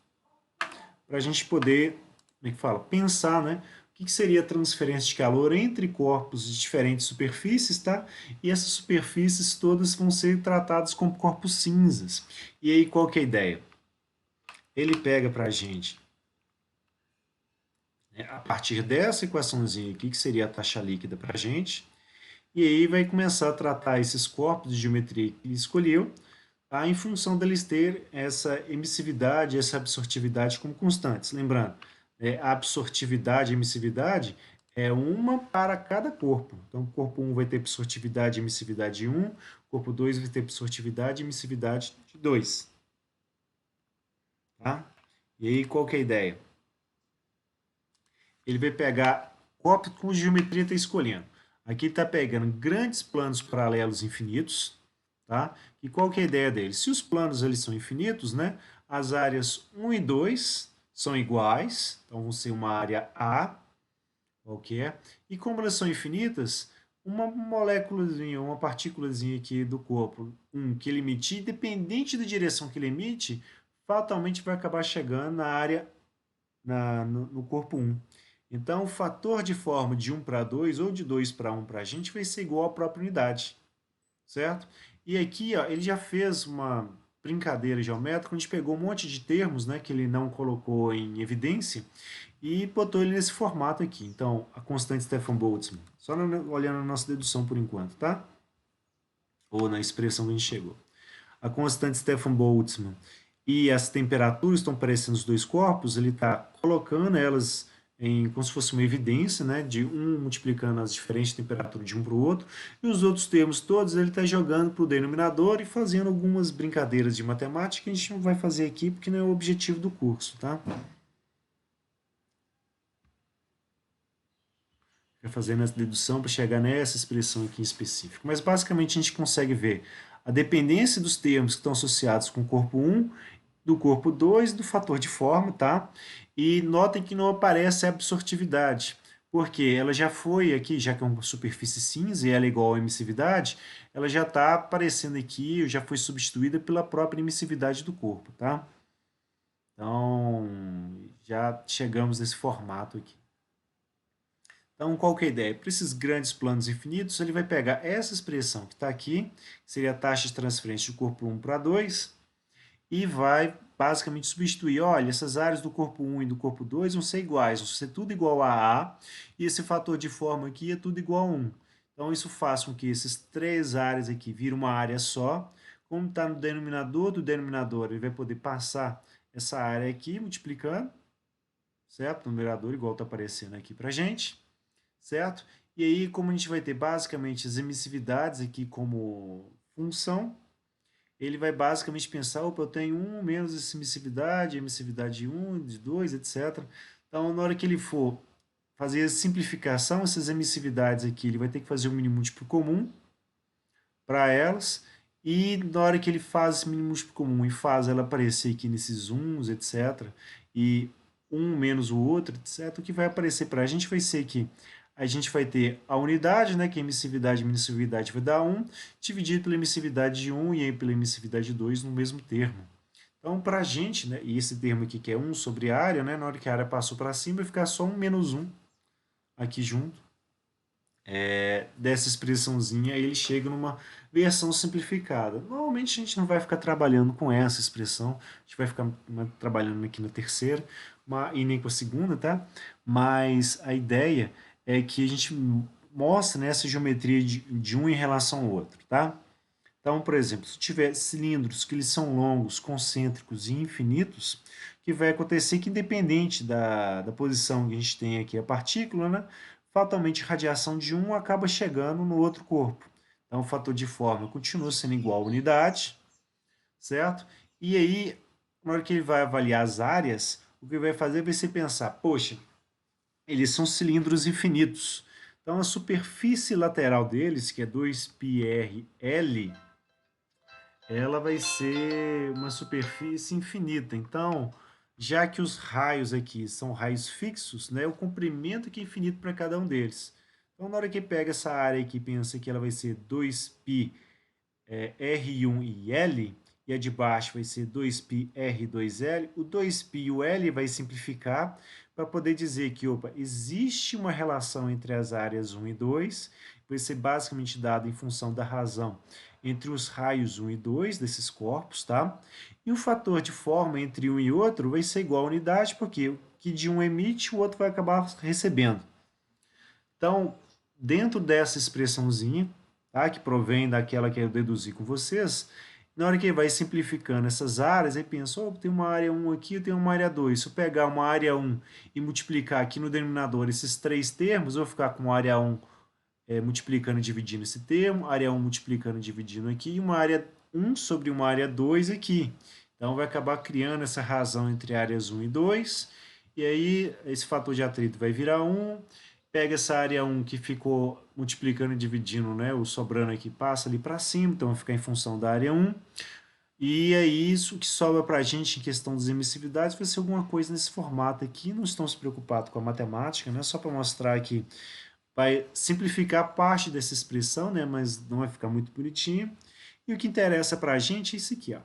Speaker 1: para a gente poder, como é que fala, pensar, né? O que seria a transferência de calor entre corpos de diferentes superfícies, tá? E essas superfícies todas vão ser tratadas como corpos cinzas. E aí qual que é a ideia? Ele pega para a gente, né, a partir dessa equaçãozinha aqui, que seria a taxa líquida para a gente, e aí vai começar a tratar esses corpos de geometria que ele escolheu, tá? Em função deles ter essa emissividade, essa absortividade como constantes. Lembrando, a absortividade e emissividade é uma para cada corpo. Então, o corpo 1 vai ter absortividade e emissividade de 1, o corpo 2 vai ter absortividade e emissividade de 2. Tá? E aí, qual que é a ideia? Ele vai pegar corpo com geometria está escolhendo. Aqui está pegando grandes planos paralelos infinitos, tá? E qual que é a ideia deles? Se os planos eles são infinitos, né? As áreas 1 e 2 são iguais, então vão ser uma área A, ok? E como elas são infinitas, uma moléculazinha, uma partículazinha aqui do corpo, que ele emitir, independente da direção que ele emite, fatalmente vai acabar chegando na área, no corpo 1. Então, o fator de forma de 1 para 2 ou de 2 para 1 para a gente vai ser igual à própria unidade, certo? E aqui ó, ele já fez uma brincadeira geométrica, onde pegou um monte de termos, né, que ele não colocou em evidência, e botou ele nesse formato aqui. Então, a constante Stefan Boltzmann, só olhando a nossa dedução por enquanto, tá? Ou na expressão que a gente chegou. A constante Stefan Boltzmann e as temperaturas estão parecendo os dois corpos, ele está colocando elas como se fosse uma evidência, né, de um multiplicando as diferentes temperaturas de um para o outro, e os outros termos todos ele está jogando para o denominador e fazendo algumas brincadeiras de matemática que a gente não vai fazer aqui porque não é o objetivo do curso, tá? Vai fazendo essa dedução para chegar nessa expressão aqui em específico. Mas basicamente a gente consegue ver a dependência dos termos que estão associados com o corpo 1, do corpo 2 e do fator de forma, tá? E notem que não aparece a absortividade, porque ela já foi aqui, já que é uma superfície cinza e ela é igual à emissividade, ela já está aparecendo aqui, já foi substituída pela própria emissividade do corpo, tá? Então, já chegamos nesse formato aqui. Então, qual que é a ideia? Para esses grandes planos infinitos, ele vai pegar essa expressão que está aqui, que seria a taxa de transferência do corpo 1 para 2, e vai basicamente substituir, olha, essas áreas do corpo 1 e do corpo 2 vão ser iguais, vão ser tudo igual a A, e esse fator de forma aqui é tudo igual a 1. Então, isso faz com que essas três áreas aqui virem uma área só. Como está no denominador do denominador, ele vai poder passar essa área aqui, multiplicando, certo? O numerador, igual está aparecendo aqui para a gente, certo? E aí, como a gente vai ter basicamente as emissividades aqui como função, ele vai basicamente pensar, opa, eu tenho 1 menos essa emissividade de 1, de 2, etc. Então, na hora que ele for fazer a simplificação, essas emissividades aqui, ele vai ter que fazer um mínimo múltiplo comum para elas, e na hora que ele faz esse mínimo múltiplo comum e faz ela aparecer aqui nesses 1s, etc., e um menos o outro, etc., o que vai aparecer para a gente vai ser que a gente vai ter a unidade, né, que é emissividade e emissividade vai dar 1, dividido pela emissividade de 1 e aí pela emissividade de 2 no mesmo termo. Então, para a gente, né, e esse termo aqui que é 1 sobre a área, né, na hora que a área passou para cima, vai ficar só 1 menos 1 aqui junto. Dessa expressãozinha, aí ele chega numa versão simplificada. Normalmente a gente não vai ficar trabalhando com essa expressão, a gente vai ficar trabalhando aqui na terceira e nem com a segunda, tá? Mas a ideia é que a gente mostra, né, essa geometria de um em relação ao outro, tá? Então, por exemplo, se tiver cilindros que eles são longos, concêntricos e infinitos, o que vai acontecer que independente da posição que a gente tem aqui a partícula, né, fatalmente a radiação de um acaba chegando no outro corpo. Então, o fator de forma continua sendo igual à unidade, certo? E aí, na hora que ele vai avaliar as áreas, o que ele vai fazer vai ser pensar, poxa, eles são cilindros infinitos. Então, a superfície lateral deles, que é 2πrl, ela vai ser uma superfície infinita. Então, já que os raios aqui são raios fixos, né, o comprimento que é infinito para cada um deles. Então, na hora que pega essa área aqui, pensa que ela vai ser 2π R1 e L, e a de baixo vai ser 2π R2L, o 2π e o L vai simplificar para poder dizer que, opa, existe uma relação entre as áreas 1 e 2, vai ser basicamente dado em função da razão entre os raios 1 e 2 desses corpos, tá? E o fator de forma entre um e outro vai ser igual à unidade, porque o que de um emite, o outro vai acabar recebendo. Então, dentro dessa expressãozinha, tá, que provém daquela que eu deduzi com vocês, na hora que ele vai simplificando essas áreas, aí pensa, oh, tem uma área 1 aqui, tem uma área 2. Se eu pegar uma área 1 e multiplicar aqui no denominador esses três termos, eu vou ficar com a área 1 multiplicando e dividindo esse termo, área 1 multiplicando e dividindo aqui, e uma área 1 sobre uma área 2 aqui. Então, vai acabar criando essa razão entre áreas 1 e 2, e aí esse fator de atrito vai virar 1, pega essa área 1 que ficou multiplicando e dividindo, né, o sobrando aqui passa ali para cima, então vai ficar em função da área 1, e é isso que sobra para a gente em questão das emissividades, vai ser alguma coisa nesse formato aqui, não estamos preocupados com a matemática, né, só para mostrar que vai simplificar parte dessa expressão, né, mas não vai ficar muito bonitinho. E o que interessa para a gente é isso aqui, ó,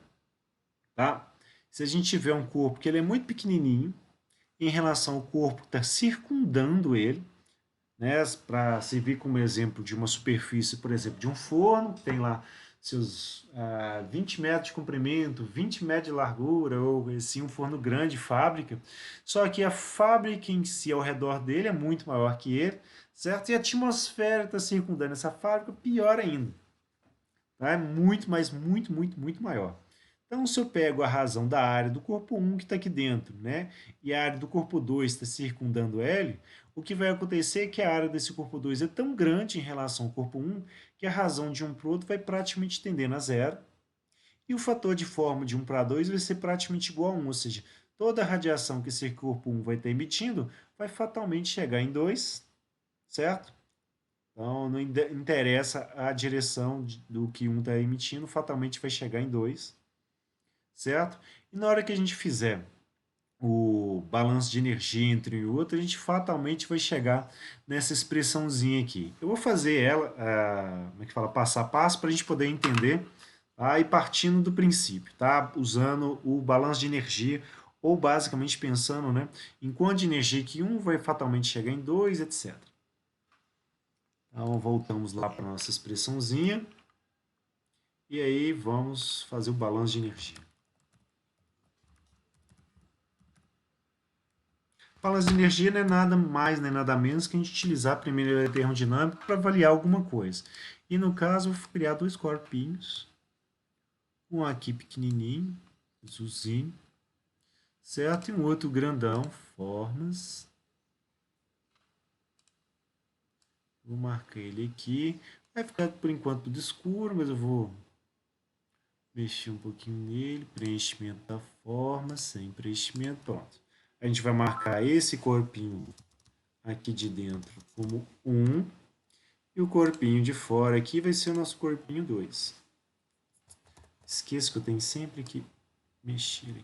Speaker 1: tá? Se a gente tiver um corpo que ele é muito pequenininho em relação ao corpo que está circundando ele, né, para servir como exemplo de uma superfície, por exemplo, de um forno, que tem lá seus 20 metros de comprimento, 20 metros de largura, ou assim, um forno grande, fábrica, só que a fábrica em si, ao redor dele, é muito maior que ele, certo? E a atmosfera está circundando essa fábrica, pior ainda. Tá? É muito, mas muito, muito, muito maior. Então, se eu pego a razão da área do corpo 1 que está aqui dentro, né, e a área do corpo 2 está circundando L, o que vai acontecer é que a área desse corpo 2 é tão grande em relação ao corpo 1 que a razão de um para o outro vai praticamente tendendo a zero, e o fator de forma de 1 para 2 vai ser praticamente igual a 1, ou seja, toda a radiação que esse corpo 1 vai estar emitindo vai fatalmente chegar em 2, certo? Então, não interessa a direção do que um está emitindo, fatalmente vai chegar em 2, certo? E na hora que a gente fizer o balanço de energia entre um e outro, a gente fatalmente vai chegar nessa expressãozinha aqui. Eu vou fazer ela, como é que fala, passo a passo, para a gente poder entender, tá? E partindo do princípio, tá? Usando o balanço de energia, ou basicamente pensando, né, em quanto de energia que um vai fatalmente chegar em 2, etc. Então, voltamos lá para a nossa expressãozinha, e aí vamos fazer o balanço de energia. Balanço de energia não é nada mais nem nada menos que a gente utilizar a primeira lei da termodinâmica para avaliar alguma coisa. E no caso, eu vou criar dois corpinhos, um aqui pequenininho, azulzinho, certo? E um outro grandão, formas. Vou marcar ele aqui. Vai ficar por enquanto tudo escuro, mas eu vou mexer um pouquinho nele. Preenchimento da forma, sem preenchimento, pronto. A gente vai marcar esse corpinho aqui de dentro como 1. E o corpinho de fora aqui vai ser o nosso corpinho 2. Esqueço que eu tenho sempre que mexer aqui.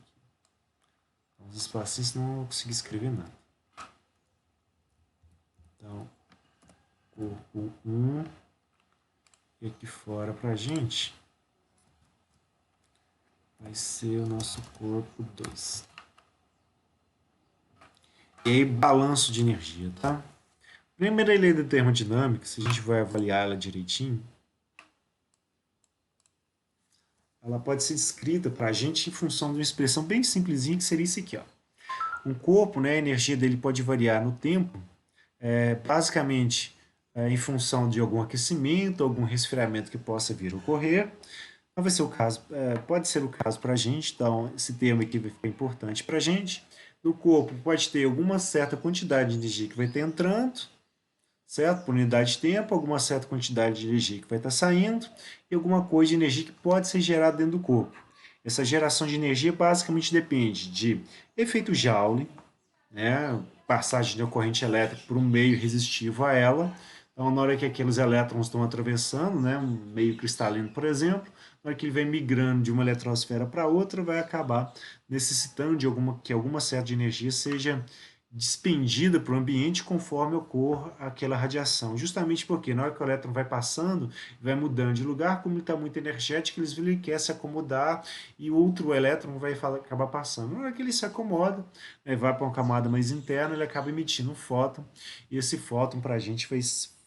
Speaker 1: Os espacinhos, senão eu não vou conseguir escrever nada. Então, corpo 1. E aqui fora pra gente vai ser o nosso corpo 2. E aí, balanço de energia, tá? Primeira lei da termodinâmica, se a gente vai avaliar ela direitinho, ela pode ser descrita para a gente em função de uma expressão bem simplesinha, que seria isso aqui, ó. Um corpo, né, a energia dele pode variar no tempo, basicamente em função de algum aquecimento, algum resfriamento que possa vir a ocorrer. Então, vai ser o caso, pode ser o caso para a gente, então esse termo aqui vai ficar importante para a gente. No corpo pode ter alguma certa quantidade de energia que vai estar entrando, certo? Por unidade de tempo, alguma certa quantidade de energia que vai estar saindo e alguma coisa de energia que pode ser gerada dentro do corpo. Essa geração de energia basicamente depende de efeito Joule, né? Passagem da corrente elétrica por um meio resistivo a ela. Então, na hora que aqueles elétrons estão atravessando, né, um meio cristalino, por exemplo, na hora que ele vai migrando de uma eletrosfera para outra, vai acabar necessitando de que alguma certa energia seja despendida para o ambiente conforme ocorra aquela radiação. Justamente porque na hora que o elétron vai passando, vai mudando de lugar, como ele está muito energético, ele quer se acomodar e outro elétron vai acabar passando. Na hora que ele se acomoda, né, vai para uma camada mais interna, ele acaba emitindo um fóton, e esse fóton para a gente vai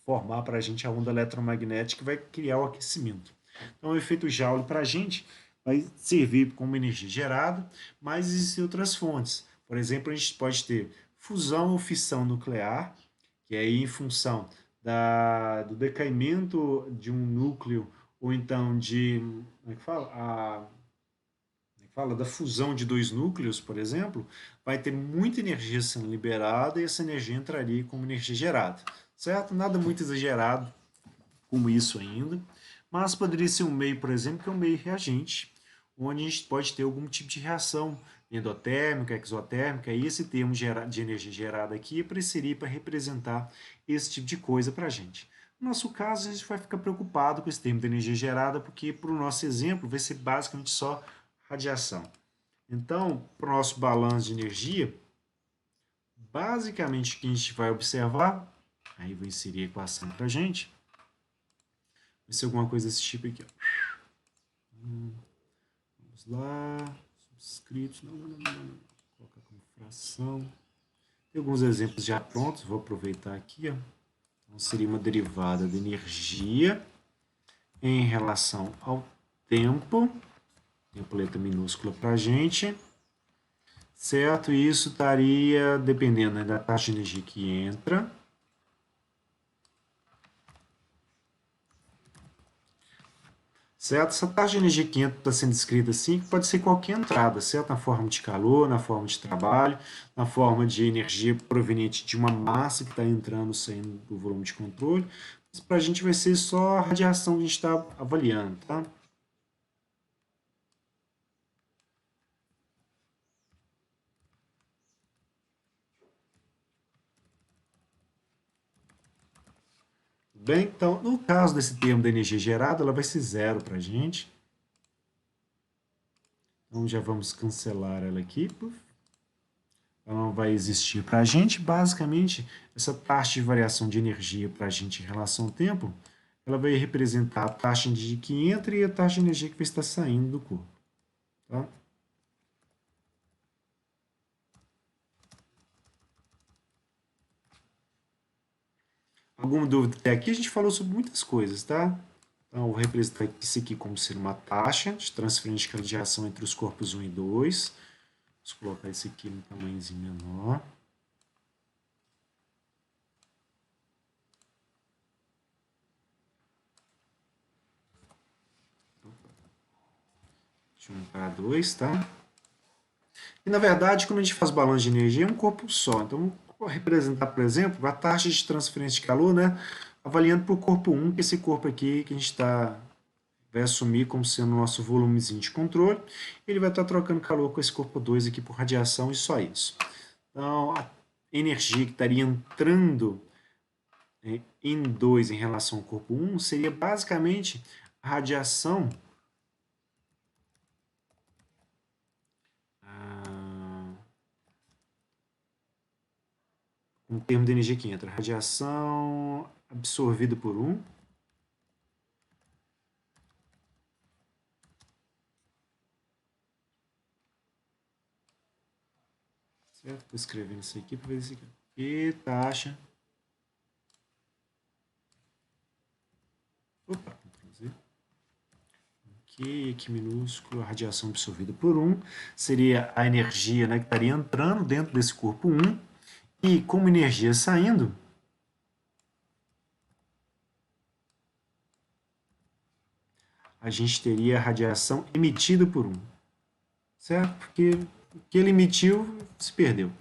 Speaker 1: formar para a gente a onda eletromagnética que vai criar o aquecimento. Então, o efeito Joule para a gente vai servir como energia gerada, mas existem outras fontes. Por exemplo, a gente pode ter fusão ou fissão nuclear, que é aí em função do decaimento de um núcleo, ou então de, como é que fala? Da fusão de dois núcleos, por exemplo, vai ter muita energia sendo liberada e essa energia entraria como energia gerada, certo? Nada muito exagerado como isso ainda, mas poderia ser um meio, por exemplo, que é um meio reagente, onde a gente pode ter algum tipo de reação endotérmica, exotérmica, e esse termo de energia gerada aqui apareceria para representar esse tipo de coisa para a gente. No nosso caso, a gente vai ficar preocupado com esse termo de energia gerada, porque para o nosso exemplo vai ser basicamente só radiação. Então, para o nosso balanço de energia, basicamente o que a gente vai observar, aí vou inserir a equação para a gente, vai ser alguma coisa desse tipo aqui. Ó. Vamos lá, subscritos, não. Colocar como fração. Tem alguns exemplos já prontos, vou aproveitar aqui. Ó. Então, seria uma derivada de energia em relação ao tempo, tempo letra minúscula para a gente, certo? E isso estaria dependendo da taxa de energia que entra, certo? Essa taxa de energia que entra está sendo descrita assim, que pode ser qualquer entrada, certo? Na forma de calor, na forma de trabalho, na forma de energia proveniente de uma massa que está entrando, saindo do volume de controle. Mas para a gente vai ser só a radiação que a gente está avaliando, tá? Bem, então, no caso desse termo da energia gerada, ela vai ser zero para a gente. Então, já vamos cancelar ela aqui. Ela não vai existir para a gente. Basicamente, essa taxa de variação de energia para a gente em relação ao tempo, ela vai representar a taxa de energia que entra e a taxa de energia que vai estar saindo do corpo. Tá? Alguma dúvida até aqui? A gente falou sobre muitas coisas, tá? Então, eu vou representar isso aqui como ser uma taxa de transferência de radiação entre os corpos 1 e 2. Vamos colocar isso aqui no tamanhozinho menor. De 1 para 2, tá? E, na verdade, quando a gente faz balanço de energia, é um corpo só. Então, vou representar, por exemplo, a taxa de transferência de calor, né? Avaliando para o corpo 1, que é esse corpo aqui que a gente vai assumir como sendo o nosso volumezinho de controle. Ele vai estar trocando calor com esse corpo 2 aqui por radiação e só isso. Então, a energia que estaria entrando em 2 em relação ao corpo 1 seria basicamente a radiação um termo de energia que entra, radiação absorvida por 1 certo? Estou escrevendo isso aqui para ver isso aqui. E taxa. Opa, Ctrl aqui minúsculo, a radiação absorvida por 1 seria a energia, né, que estaria entrando dentro desse corpo 1 e como energia saindo, a gente teria a radiação emitida por 1, certo? Porque o que ele emitiu se perdeu,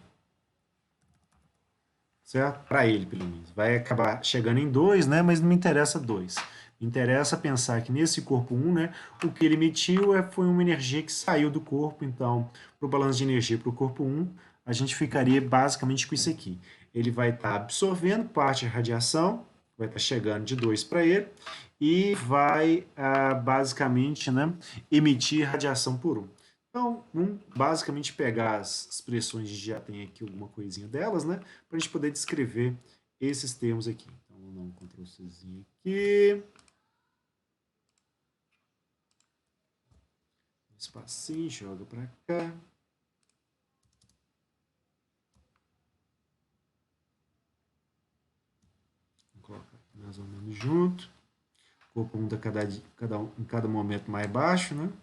Speaker 1: certo? Para ele, pelo menos. Vai acabar chegando em 2, né? Mas não me interessa 2. Me interessa pensar que nesse corpo 1, né, o que ele emitiu foi uma energia que saiu do corpo. Então, para o balanço de energia para o corpo 1, a gente ficaria basicamente com isso aqui. Ele vai estar absorvendo parte da radiação, vai estar chegando de 2 para ele, e vai basicamente, né, emitir radiação por 1. Então, vamos basicamente pegar as expressões, a gente já tem aqui alguma coisinha delas, né? Para a gente poder descrever esses termos aqui. Então, vou dar um Ctrl Czinho aqui. Um espacinho, joga para cá. Vou colocar aqui mais ou menos junto. O corpo 1 está em cada momento mais baixo, né?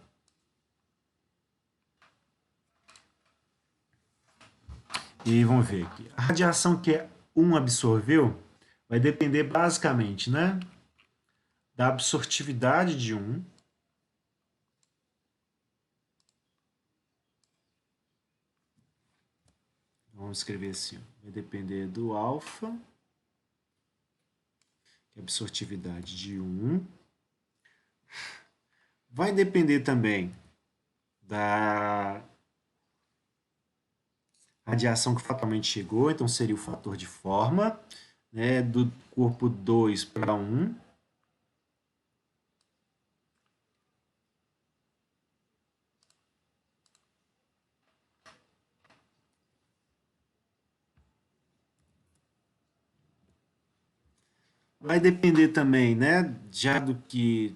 Speaker 1: E vamos ver aqui. A radiação que 1 absorveu vai depender basicamente, né, da absortividade de 1. Vamos escrever assim, vai depender do alfa, que é a absortividade de 1. Vai depender também da radiação que fatalmente chegou, então seria o fator de forma, né, do corpo 2 para 1. Vai depender também, né, já do que...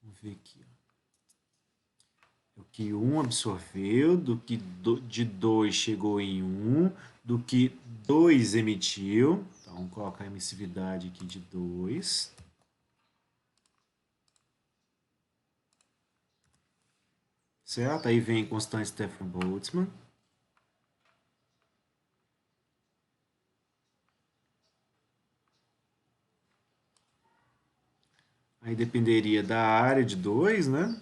Speaker 1: Vamos ver aqui. Do que 1 absorveu, do que de 2 chegou em 1, do que 2 emitiu. Então, vamos colocar a emissividade aqui de 2. Certo? Aí vem constante Stefan-Boltzmann. Aí dependeria da área de 2, né?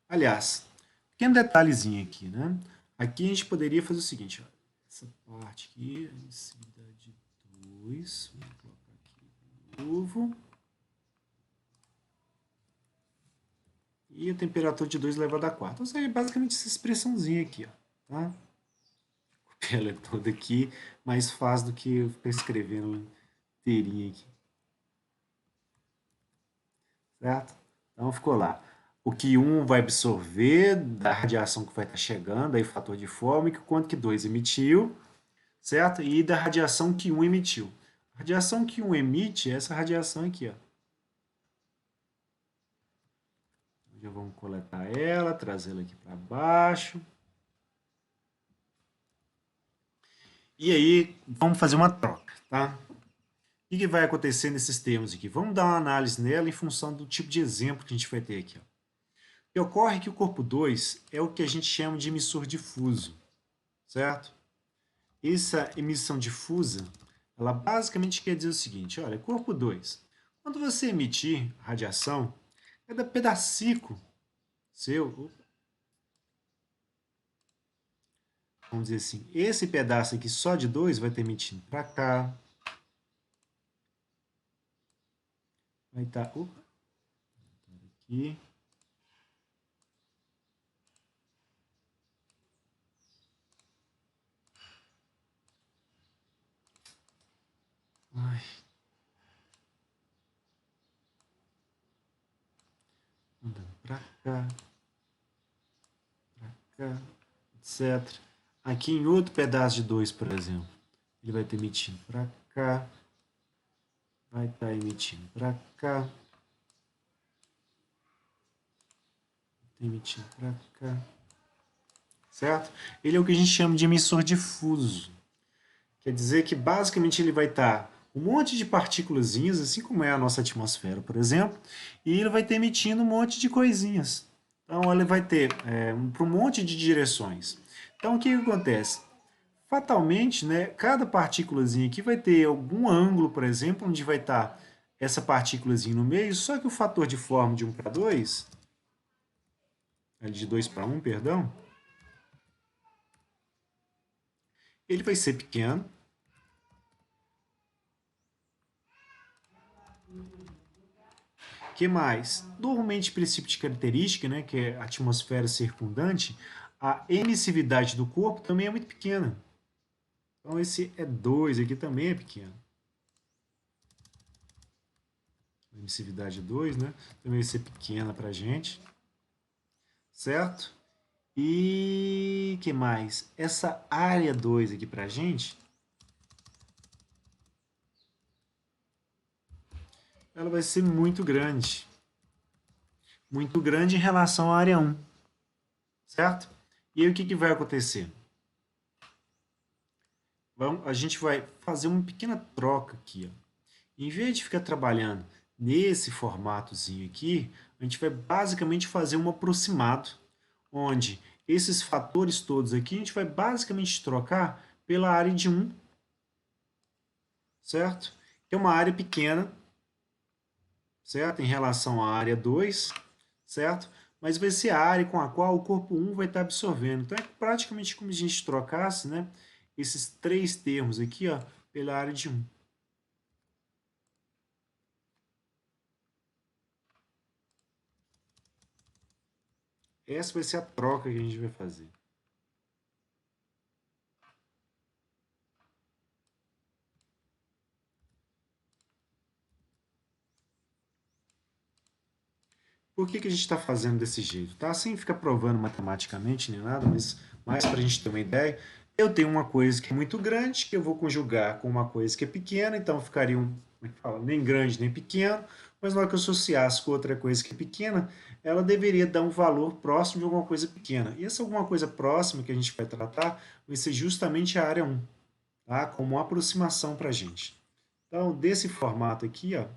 Speaker 1: Aliás, pequeno detalhezinho aqui, né? Aqui a gente poderia fazer o seguinte, ó. Essa parte aqui, a emissividade de 2. Vou colocar aqui de novo. E a temperatura de 2 elevado a 4. Ou seja, basicamente essa expressãozinha aqui, ó. Tá? Ela é toda aqui, mais fácil do que eu ficar escrevendo inteirinha aqui. Certo? Então ficou lá. O que 1 vai absorver da radiação que vai estar chegando, aí o fator de forma, e quanto que 2 emitiu, certo? E da radiação que 1 emitiu. A radiação que 1 emite é essa radiação aqui, ó. Já vamos coletar ela, trazê-la aqui para baixo. E aí, vamos fazer uma troca, tá? O que vai acontecer nesses termos aqui? Vamos dar uma análise nela em função do tipo de exemplo que a gente vai ter aqui. Ó. O que ocorre é que o corpo 2 é o que a gente chama de emissor difuso, certo? Essa emissão difusa, ela basicamente quer dizer o seguinte, olha, corpo 2, quando você emitir radiação, cada pedacico seu, vamos dizer assim, esse pedaço aqui só de 2 vai estar emitindo para cá, vai estar, aqui, ai, andando para cá, etc. Aqui em outro pedaço de 2, por exemplo, ele vai estar emitindo para cá, vai estar emitindo para cá, emitindo para cá, certo? Ele é o que a gente chama de emissor difuso. Quer dizer que basicamente ele vai estar um monte de partículas, assim como é a nossa atmosfera, por exemplo, e ele vai estar emitindo um monte de coisinhas. Então ele vai ter para um monte de direções. Então o que acontece? fatalmente, né, cada partículazinha aqui vai ter algum ângulo, por exemplo, onde vai estar essa partículazinha no meio, só que o fator de forma de 1 para 2, de 2 para 1, perdão, ele vai ser pequeno. O que mais? Normalmente, princípio de característica, né, que é a atmosfera circundante, a emissividade do corpo também é muito pequena. Então, esse E2 aqui também é pequeno. A emissividade 2, né, também vai ser pequena para a gente. Certo? E que mais? Essa área 2 aqui para a gente, ela vai ser muito grande. Muito grande em relação à área 1. Certo? E aí o que, que vai acontecer? A gente vai fazer uma pequena troca aqui. Ó. Em vez de ficar trabalhando nesse formatozinho aqui, a gente vai basicamente fazer um aproximado, onde esses fatores todos aqui a gente vai basicamente trocar pela área de 1, certo? Que é uma área pequena, certo? Em relação à área 2, certo? Mas vai ser a área com a qual o corpo 1 vai estar absorvendo. Então é praticamente como se a gente trocasse, né, esses três termos aqui, ó, pela área de 1. Essa vai ser a troca que a gente vai fazer. Por que, que a gente está fazendo desse jeito? Tá? Sem ficar provando matematicamente nem nada, mas mais para a gente ter uma ideia, eu tenho uma coisa que é muito grande, que eu vou conjugar com uma coisa que é pequena, então ficaria como é que fala, nem grande nem pequeno, mas na hora que eu associasse com outra coisa que é pequena, ela deveria dar um valor próximo de alguma coisa pequena. E essa alguma coisa próxima que a gente vai tratar vai ser justamente a área 1, tá? Como uma aproximação para a gente. Então, desse formato aqui, ó,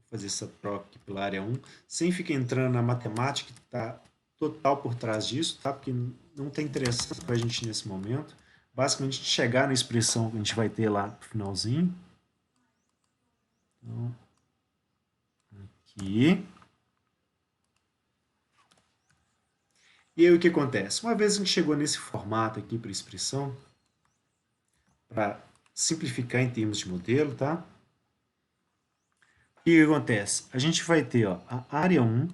Speaker 1: fazer essa troca aqui pela área 1, sem ficar entrando na matemática que está total por trás disso, tá? Porque não tem interesse para a gente nesse momento. Basicamente, chegar na expressão que a gente vai ter lá no finalzinho. Então, aqui. E aí o que acontece? Uma vez que a gente chegou nesse formato aqui para expressão, para simplificar em termos de modelo, tá? E o que acontece? A gente vai ter ó, a área 1,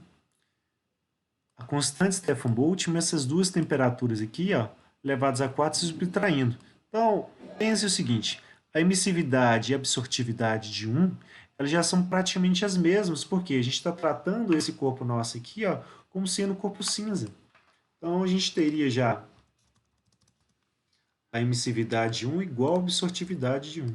Speaker 1: a constante Stefan Boltzmann, essas duas temperaturas aqui, ó, levadas a 4 se subtraindo. Então, pense o seguinte, a emissividade e a absortividade de 1, elas já são praticamente as mesmas, porque a gente está tratando esse corpo nosso aqui ó, como sendo corpo cinza. Então, a gente teria já a emissividade de 1 igual a absortividade de 1.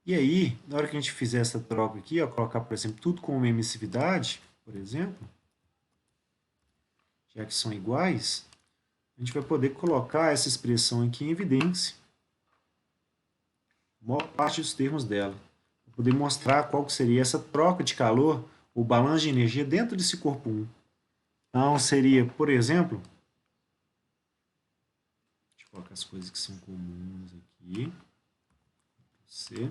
Speaker 1: E aí, na hora que a gente fizer essa troca aqui, ó, colocar, por exemplo, tudo com uma emissividade, por exemplo, já que são iguais, a gente vai poder colocar essa expressão aqui em evidência. A maior parte dos termos dela. Para poder mostrar qual que seria essa troca de calor, o balanço de energia dentro desse corpo 1. Então, seria, por exemplo, deixa eu colocar as coisas que são comuns aqui. C.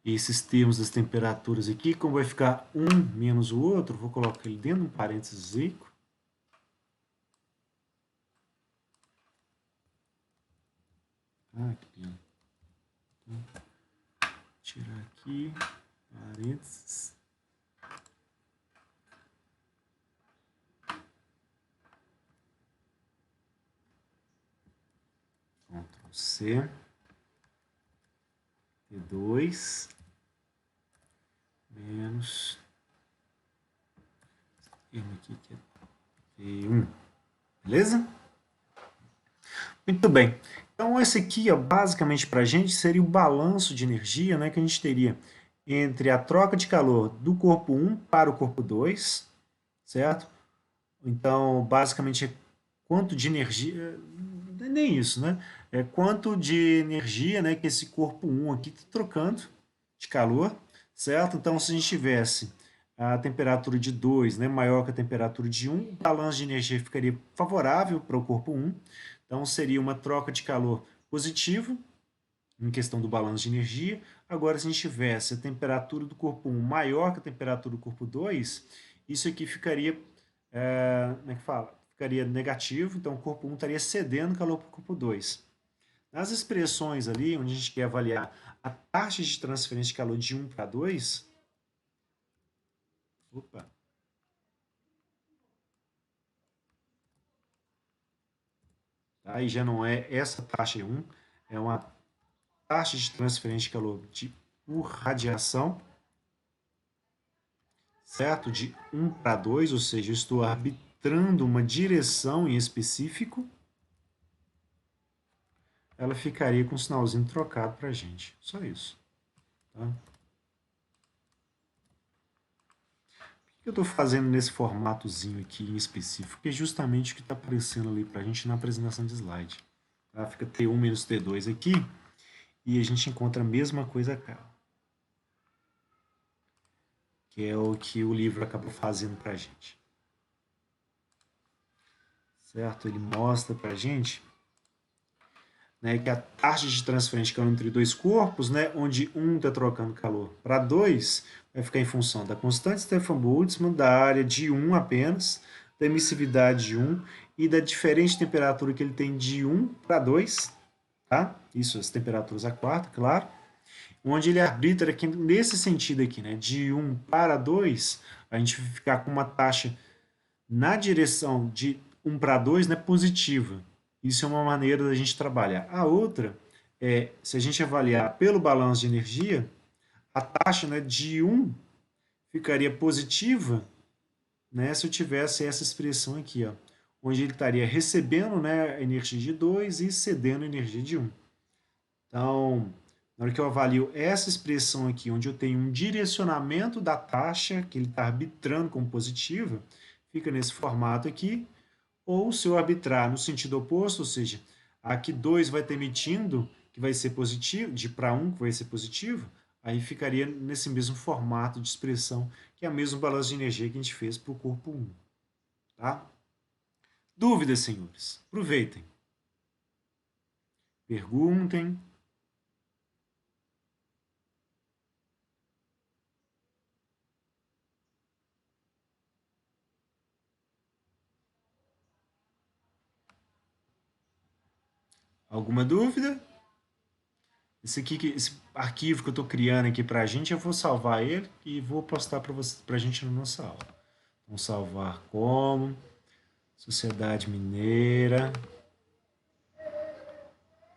Speaker 1: E esses termos das temperaturas aqui, como vai ficar um menos o outro, vou colocar ele dentro de um parênteses. Ah, que pena. Então, tirar aqui, parênteses. Ctrl C. T2 menos termo aqui que é T1. Beleza? Muito bem. Então, esse aqui, ó, basicamente, para a gente, seria o balanço de energia né, que a gente teria entre a troca de calor do corpo 1 para o corpo 2, certo? Então, basicamente, quanto de energia, nem isso, né? É quanto de energia, né, que esse corpo um aqui está trocando de calor, certo? Então, se a gente tivesse a temperatura de 2, né, maior que a temperatura de um, o balanço de energia ficaria favorável para o corpo um. Então, seria uma troca de calor positiva, em questão do balanço de energia. Agora, se a gente tivesse a temperatura do corpo um maior que a temperatura do corpo 2, isso aqui ficaria, como é que fala? Ficaria negativo, então o corpo um estaria cedendo calor para o corpo 2. Nas expressões ali, onde a gente quer avaliar a taxa de transferência de calor de um para 2, opa, aí já não é essa taxa em 1, é uma taxa de transferência de calor por radiação, certo? De um para 2, ou seja, eu estou arbitrando uma direção em específico, ela ficaria com um sinalzinho trocado para a gente. Só isso. Tá? Por que eu estou fazendo nesse formatozinho aqui em específico? Porque é justamente o que está aparecendo ali para a gente na apresentação de slide. Tá? Fica T1 menos T2 aqui e a gente encontra a mesma coisa cá. Que é o que o livro acabou fazendo para a gente. Certo? Ele mostra para a gente, né, que a taxa de transferência de calor entre dois corpos, né, onde um está trocando calor para 2, vai ficar em função da constante Stefan-Boltzmann, da área de 1 apenas, da emissividade de 1 e da diferente temperatura que ele tem de 1 para 2, tá? Isso, as temperaturas a quarta, claro. Onde ele arbitra aqui, nesse sentido aqui, né, de 1 para 2, a gente vai ficar com uma taxa na direção de 1 para 2, né, positiva. Isso é uma maneira da gente trabalhar. A outra é, se a gente avaliar pelo balanço de energia, a taxa, né, de 1 ficaria positiva, né, se eu tivesse essa expressão aqui, ó, onde ele estaria recebendo, né, energia de 2 e cedendo energia de 1. Então, na hora que eu avalio essa expressão aqui, onde eu tenho um direcionamento da taxa, que ele está arbitrando como positiva, fica nesse formato aqui, ou se eu arbitrar no sentido oposto, ou seja, aqui 2 vai estar emitindo, que vai ser positivo, de para 1, que vai ser positivo, aí ficaria nesse mesmo formato de expressão, que é o mesmo balanço de energia que a gente fez para o corpo 1. Tá? Dúvidas, senhores? Aproveitem. Perguntem. Alguma dúvida? Esse arquivo que eu estou criando aqui para a gente, eu vou salvar ele e vou postar para a gente na nossa aula. Vamos salvar como Sociedade Mineira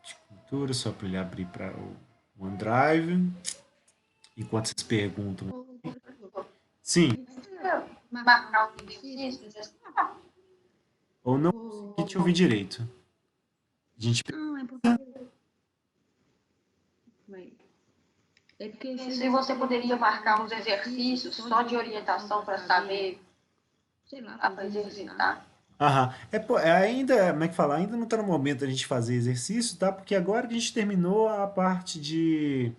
Speaker 1: de Cultura, só para ele abrir para o OneDrive. Enquanto vocês perguntam. Sim,
Speaker 2: Marcar os exercícios?
Speaker 1: ou não consegui te ouvir direito. A gente
Speaker 3: Não, é porque
Speaker 2: Se você poderia marcar uns exercícios só de orientação para saber
Speaker 3: sei lá,
Speaker 2: a exercitar.
Speaker 1: Aham. Ainda, como é que fala? Ainda não está no momento da gente fazer exercício, tá? Porque agora que a gente terminou a parte de,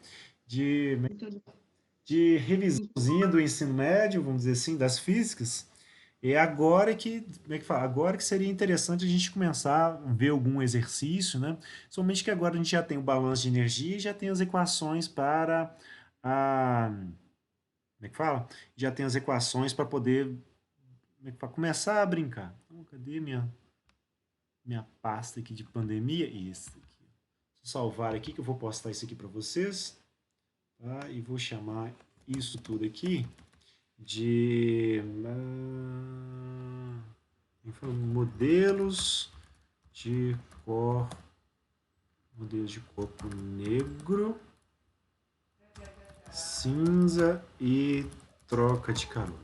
Speaker 1: de revisãozinha do ensino médio, vamos dizer assim, das físicas, é agora que, como é que fala? Agora que seria interessante a gente começar a ver algum exercício, né? Somente que agora a gente já tem o balanço de energia e já tem as equações para a, como é que fala? Já tem as equações para poder, como é que fala? Começar a brincar. Então, cadê minha pasta aqui de pandemia? Isso aqui. Vou salvar aqui que eu vou postar isso aqui para vocês, tá? E vou chamar isso tudo aqui de modelos de cor, modelos de corpo negro, cinza e troca de calor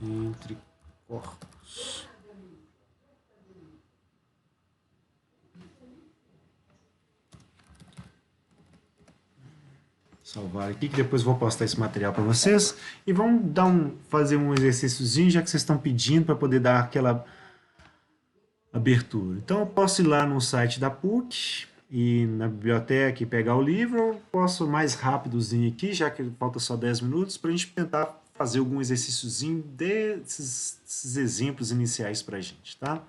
Speaker 1: entre corpos. Salvar aqui, que depois vou postar esse material para vocês. E vamos fazer um exercíciozinho, já que vocês estão pedindo para poder dar aquela abertura. Então, eu posso ir lá no site da PUC e na biblioteca e pegar o livro, ou posso mais rapidozinho aqui, já que falta só 10 minutos, para a gente tentar fazer algum exercíciozinho desses exemplos iniciais para a gente, tá?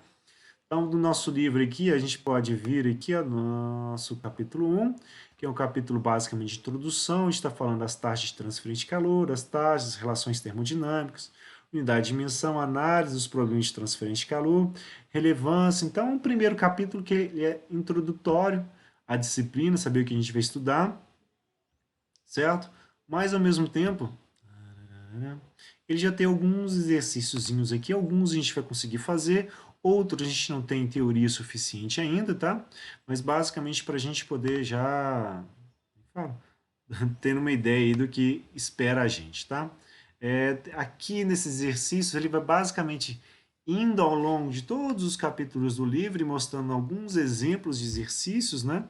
Speaker 1: Então, do nosso livro aqui, a gente pode vir aqui ao nosso capítulo 1, que é um capítulo basicamente de introdução, a gente está falando das taxas de transferência de calor, as taxas, relações termodinâmicas, unidade de dimensão, análise dos problemas de transferência de calor, relevância. Então, o primeiro capítulo que ele é introdutório à disciplina, saber o que a gente vai estudar, certo? Mas, ao mesmo tempo, ele já tem alguns exercíciozinhos aqui, alguns a gente vai conseguir fazer, outros a gente não tem teoria suficiente ainda, tá? Mas basicamente para a gente poder já ter uma ideia aí do que espera a gente, tá? Aqui nesse exercício ele vai basicamente indo ao longo de todos os capítulos do livro e mostrando alguns exemplos de exercícios, né?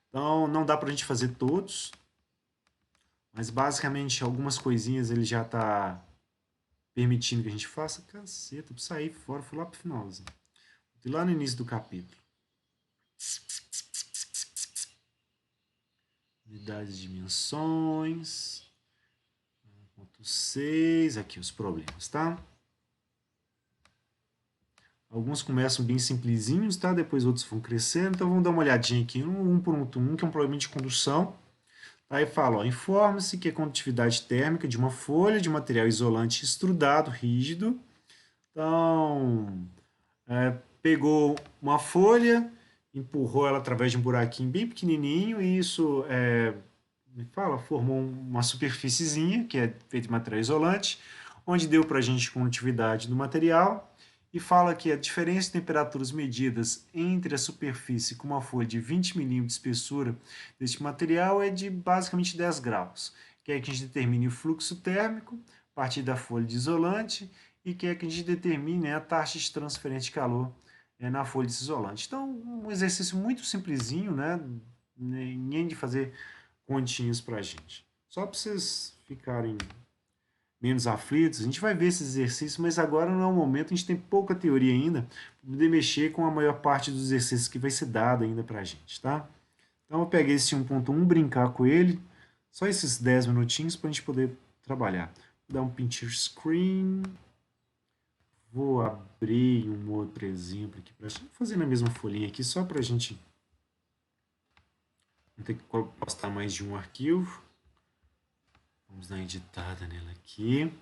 Speaker 1: Então não dá para a gente fazer todos, mas basicamente algumas coisinhas ele já está permitindo que a gente faça. Caceta, eu sair fora, fui lá pro finalzinho. Fui lá no início do capítulo. Unidades de dimensões. 1.6, aqui os problemas, tá? Alguns começam bem simplesinhos, tá? Depois outros vão crescendo. Então vamos dar uma olhadinha aqui um por um, que é um problema de condução. Aí fala, informa-se que a condutividade térmica de uma folha de material isolante extrudado, rígido. Então, pegou uma folha, empurrou ela através de um buraquinho bem pequenininho e isso formou uma superfíciezinha, que é feita de material isolante, onde deu para a gente condutividade do material e fala que a diferença de temperaturas medidas entre a superfície com uma folha de 20 milímetros de espessura deste material é de basicamente 10 graus, que é que a gente determine o fluxo térmico a partir da folha de isolante e que é que a gente determine a taxa de transferência de calor na folha de isolante. Então, um exercício muito simplesinho, né? Ninguém de fazer continhos para a gente. Só para vocês ficarem menos aflitos, a gente vai ver esses exercícios, mas agora não é o momento, a gente tem pouca teoria ainda, para poder mexer com a maior parte dos exercícios que vai ser dado ainda para a gente, tá? Então eu peguei esse 1.1, brincar com ele, só esses 10 minutinhos para a gente poder trabalhar. Vou dar um pinch screen, vou abrir um outro exemplo aqui, para fazer na mesma folhinha aqui, só para a gente não ter que postar mais de um arquivo. Vamos dar uma editada nela aqui.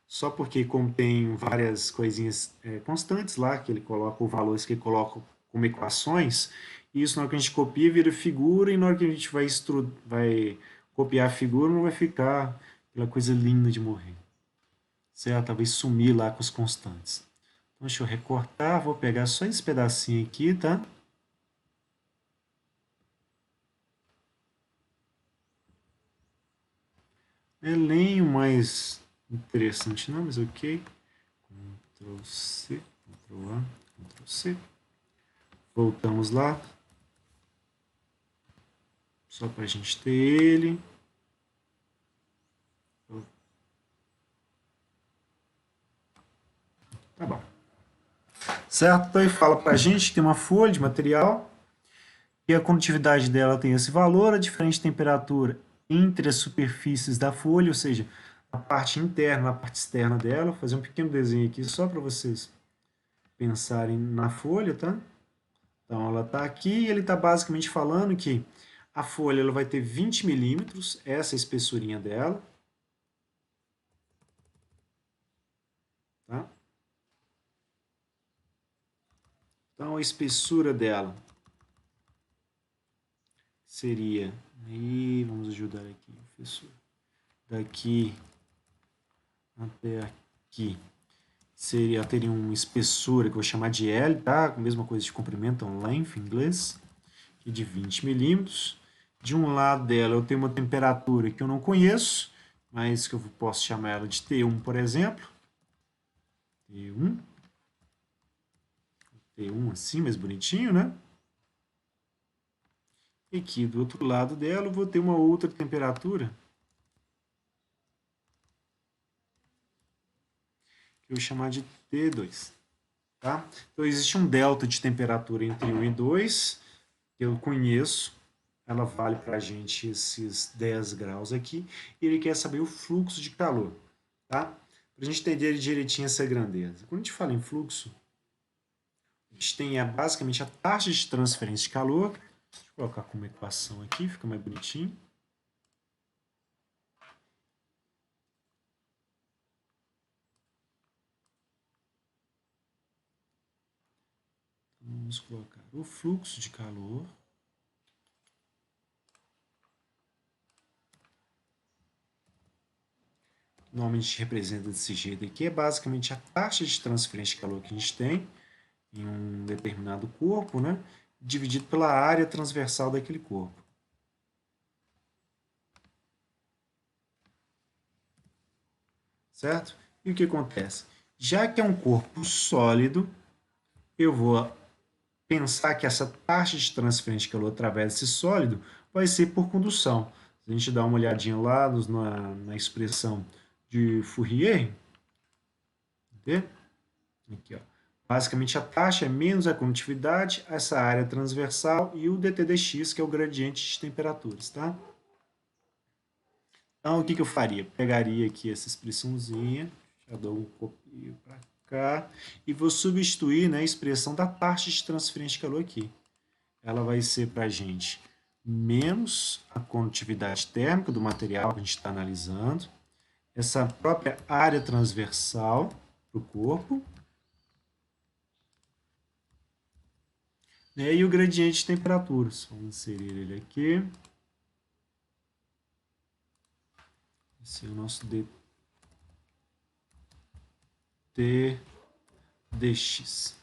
Speaker 1: Só porque como tem várias coisinhas constantes lá, que ele coloca, os valores que ele coloca como equações, isso na hora que a gente copia vira figura, e na hora que a gente vai copiar a figura não vai ficar aquela coisa linda de morrer. Certo? Talvez sumir lá com os constantes. Então deixa eu recortar, vou pegar só esse pedacinho aqui, tá? É nem o mais interessante não, mas ok. Ctrl C, Ctrl A, Ctrl C. Voltamos lá. Só para a gente ter ele. Tá bom. Certo? Então ele fala para a gente que tem uma folha de material e a condutividade dela tem esse valor, a diferença de temperatura entre as superfícies da folha, ou seja, a parte interna, a parte externa dela. Vou fazer um pequeno desenho aqui só para vocês pensarem na folha, tá? Então ela está aqui e ele está basicamente falando que a folha ela vai ter 20 milímetros, essa é a espessurinha dela. Tá? Então a espessura dela seria, aí vamos ajudar aqui, professor, daqui até aqui, teria uma espessura que eu vou chamar de L, tá? Com a mesma coisa de comprimento, um length em inglês, que é de 20 milímetros. De um lado dela eu tenho uma temperatura que eu não conheço, mas que eu posso chamar ela de T1, por exemplo. T1. T1 assim, mais bonitinho, né? E aqui do outro lado dela eu vou ter uma outra temperatura, que eu vou chamar de T2. Tá? Então existe um delta de temperatura entre 1 e 2, que eu conheço, ela vale para a gente esses 10 graus aqui, e ele quer saber o fluxo de calor. Tá? Para a gente entender direitinho essa grandeza. Quando a gente fala em fluxo, a gente tem basicamente a taxa de transferência de calor. Deixa eu colocar como equação aqui, fica mais bonitinho. Vamos colocar o fluxo de calor normalmente representa desse jeito aqui, é basicamente a taxa de transferência de calor que a gente tem em um determinado corpo, né, dividido pela área transversal daquele corpo. Certo? E o que acontece? Já que é um corpo sólido, eu vou pensar que essa taxa de transferência de calor através desse sólido vai ser por condução. Se a gente dá uma olhadinha lá na expressão de Fourier, entendeu? Aqui, ó. Basicamente, a taxa é menos a condutividade, essa área transversal e o dT dx, que é o gradiente de temperaturas, tá? Então, o que eu faria? Pegaria aqui essa expressãozinha, já dou um copio para cá, e vou substituir, né, a expressão da taxa de transferência de calor aqui. Ela vai ser para a gente menos a condutividade térmica do material que a gente está analisando, essa própria área transversal do corpo, né, e o gradiente de temperaturas. Vamos inserir ele aqui. Esse é o nosso dT dx.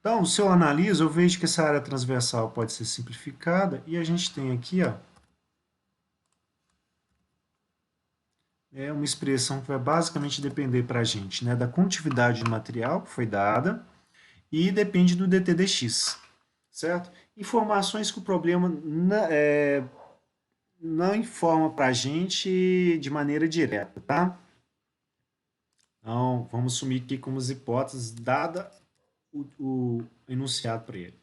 Speaker 1: Então, se eu analiso, eu vejo que essa área transversal pode ser simplificada e a gente tem aqui, ó, uma expressão que vai basicamente depender para a gente, né, da condutividade do material que foi dada e depende do dT dx, certo? Informações que o problema não informa para a gente de maneira direta, tá? Então, vamos assumir aqui como as hipóteses, dada o enunciado para ele.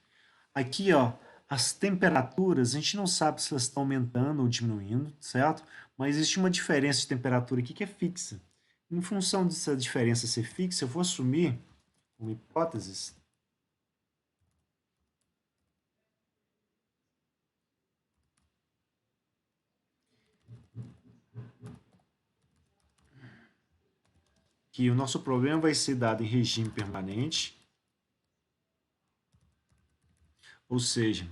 Speaker 1: Aqui, ó, as temperaturas, a gente não sabe se elas estão aumentando ou diminuindo, certo? Mas existe uma diferença de temperatura aqui que é fixa. Em função dessa diferença ser fixa, eu vou assumir uma hipótese que o nosso problema vai ser dado em regime permanente, ou seja,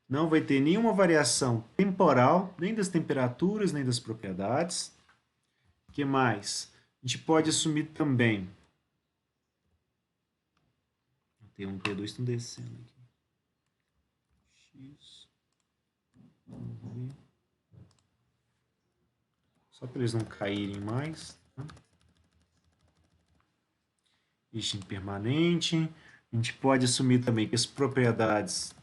Speaker 1: não vai ter nenhuma variação temporal, nem das temperaturas, nem das propriedades. O que mais? A gente pode assumir também. Tem um T2 estão descendo aqui. X. Só para eles não caírem mais. Tá? Regime permanente. A gente pode assumir também que as propriedades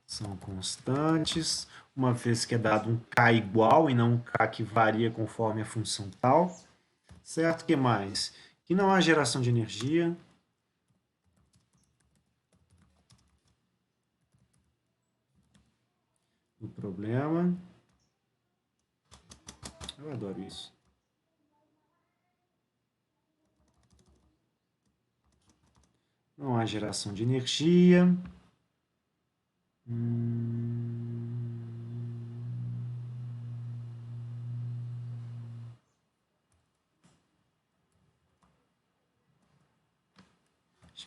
Speaker 1: são constantes, uma vez que é dado um K igual e não um K que varia conforme a função tal. Certo? O que mais? Que não há geração de energia. O problema. Eu adoro isso. Não há geração de energia.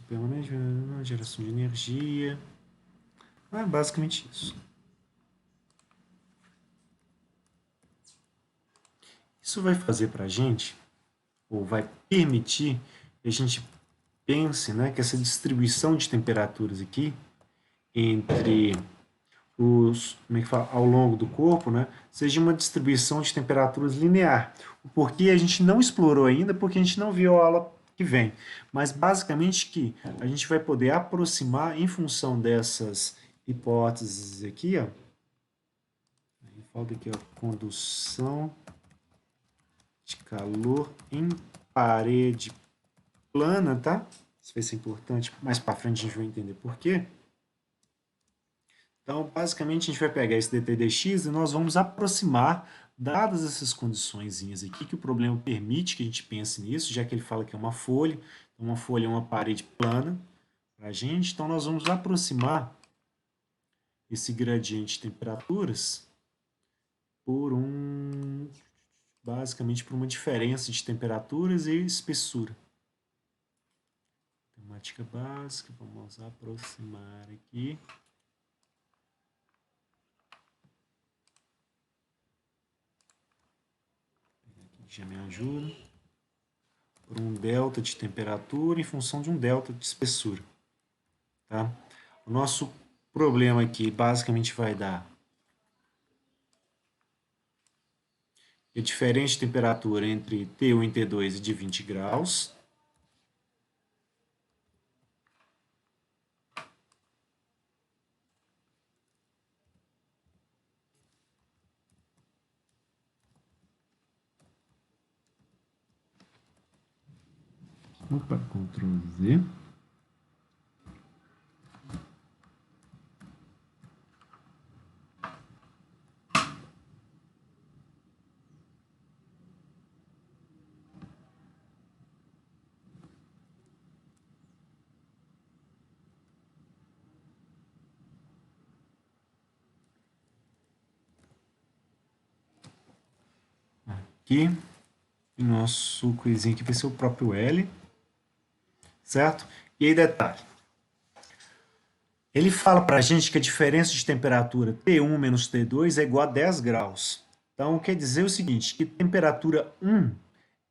Speaker 1: Permanente, geração de energia. É basicamente isso. Isso vai fazer para a gente, ou vai permitir que a gente pense, né, que essa distribuição de temperaturas aqui entre como é que fala, ao longo do corpo, né, seja uma distribuição de temperaturas linear. O porquê a gente não explorou ainda, porque a gente não viu a aula que vem. Mas basicamente que a gente vai poder aproximar em função dessas hipóteses aqui, ó. Falta aqui, ó, condução de calor em parede plana, tá? Isso vai ser importante. Mais para frente a gente vai entender por quê. Então, basicamente, a gente vai pegar esse dt dx e nós vamos aproximar, dadas essas condições aqui, que o problema permite que a gente pense nisso, já que ele fala que é uma folha. Então, uma folha é uma parede plana para a gente. Então, nós vamos aproximar esse gradiente de temperaturas basicamente por uma diferença de temperaturas e espessura. Matemática básica, vamos aproximar aqui. Já me ajuda. Por um delta de temperatura em função de um delta de espessura. Tá? O nosso problema aqui basicamente vai dar a diferença de temperatura entre T1 e T2 é de 20 graus. Opa, Ctrl Z. Aqui, o nosso coisinho aqui vai ser o próprio L, certo? E aí, detalhe. Ele fala para a gente que a diferença de temperatura T1 menos T2 é igual a 10 graus. Então, quer dizer o seguinte, que temperatura 1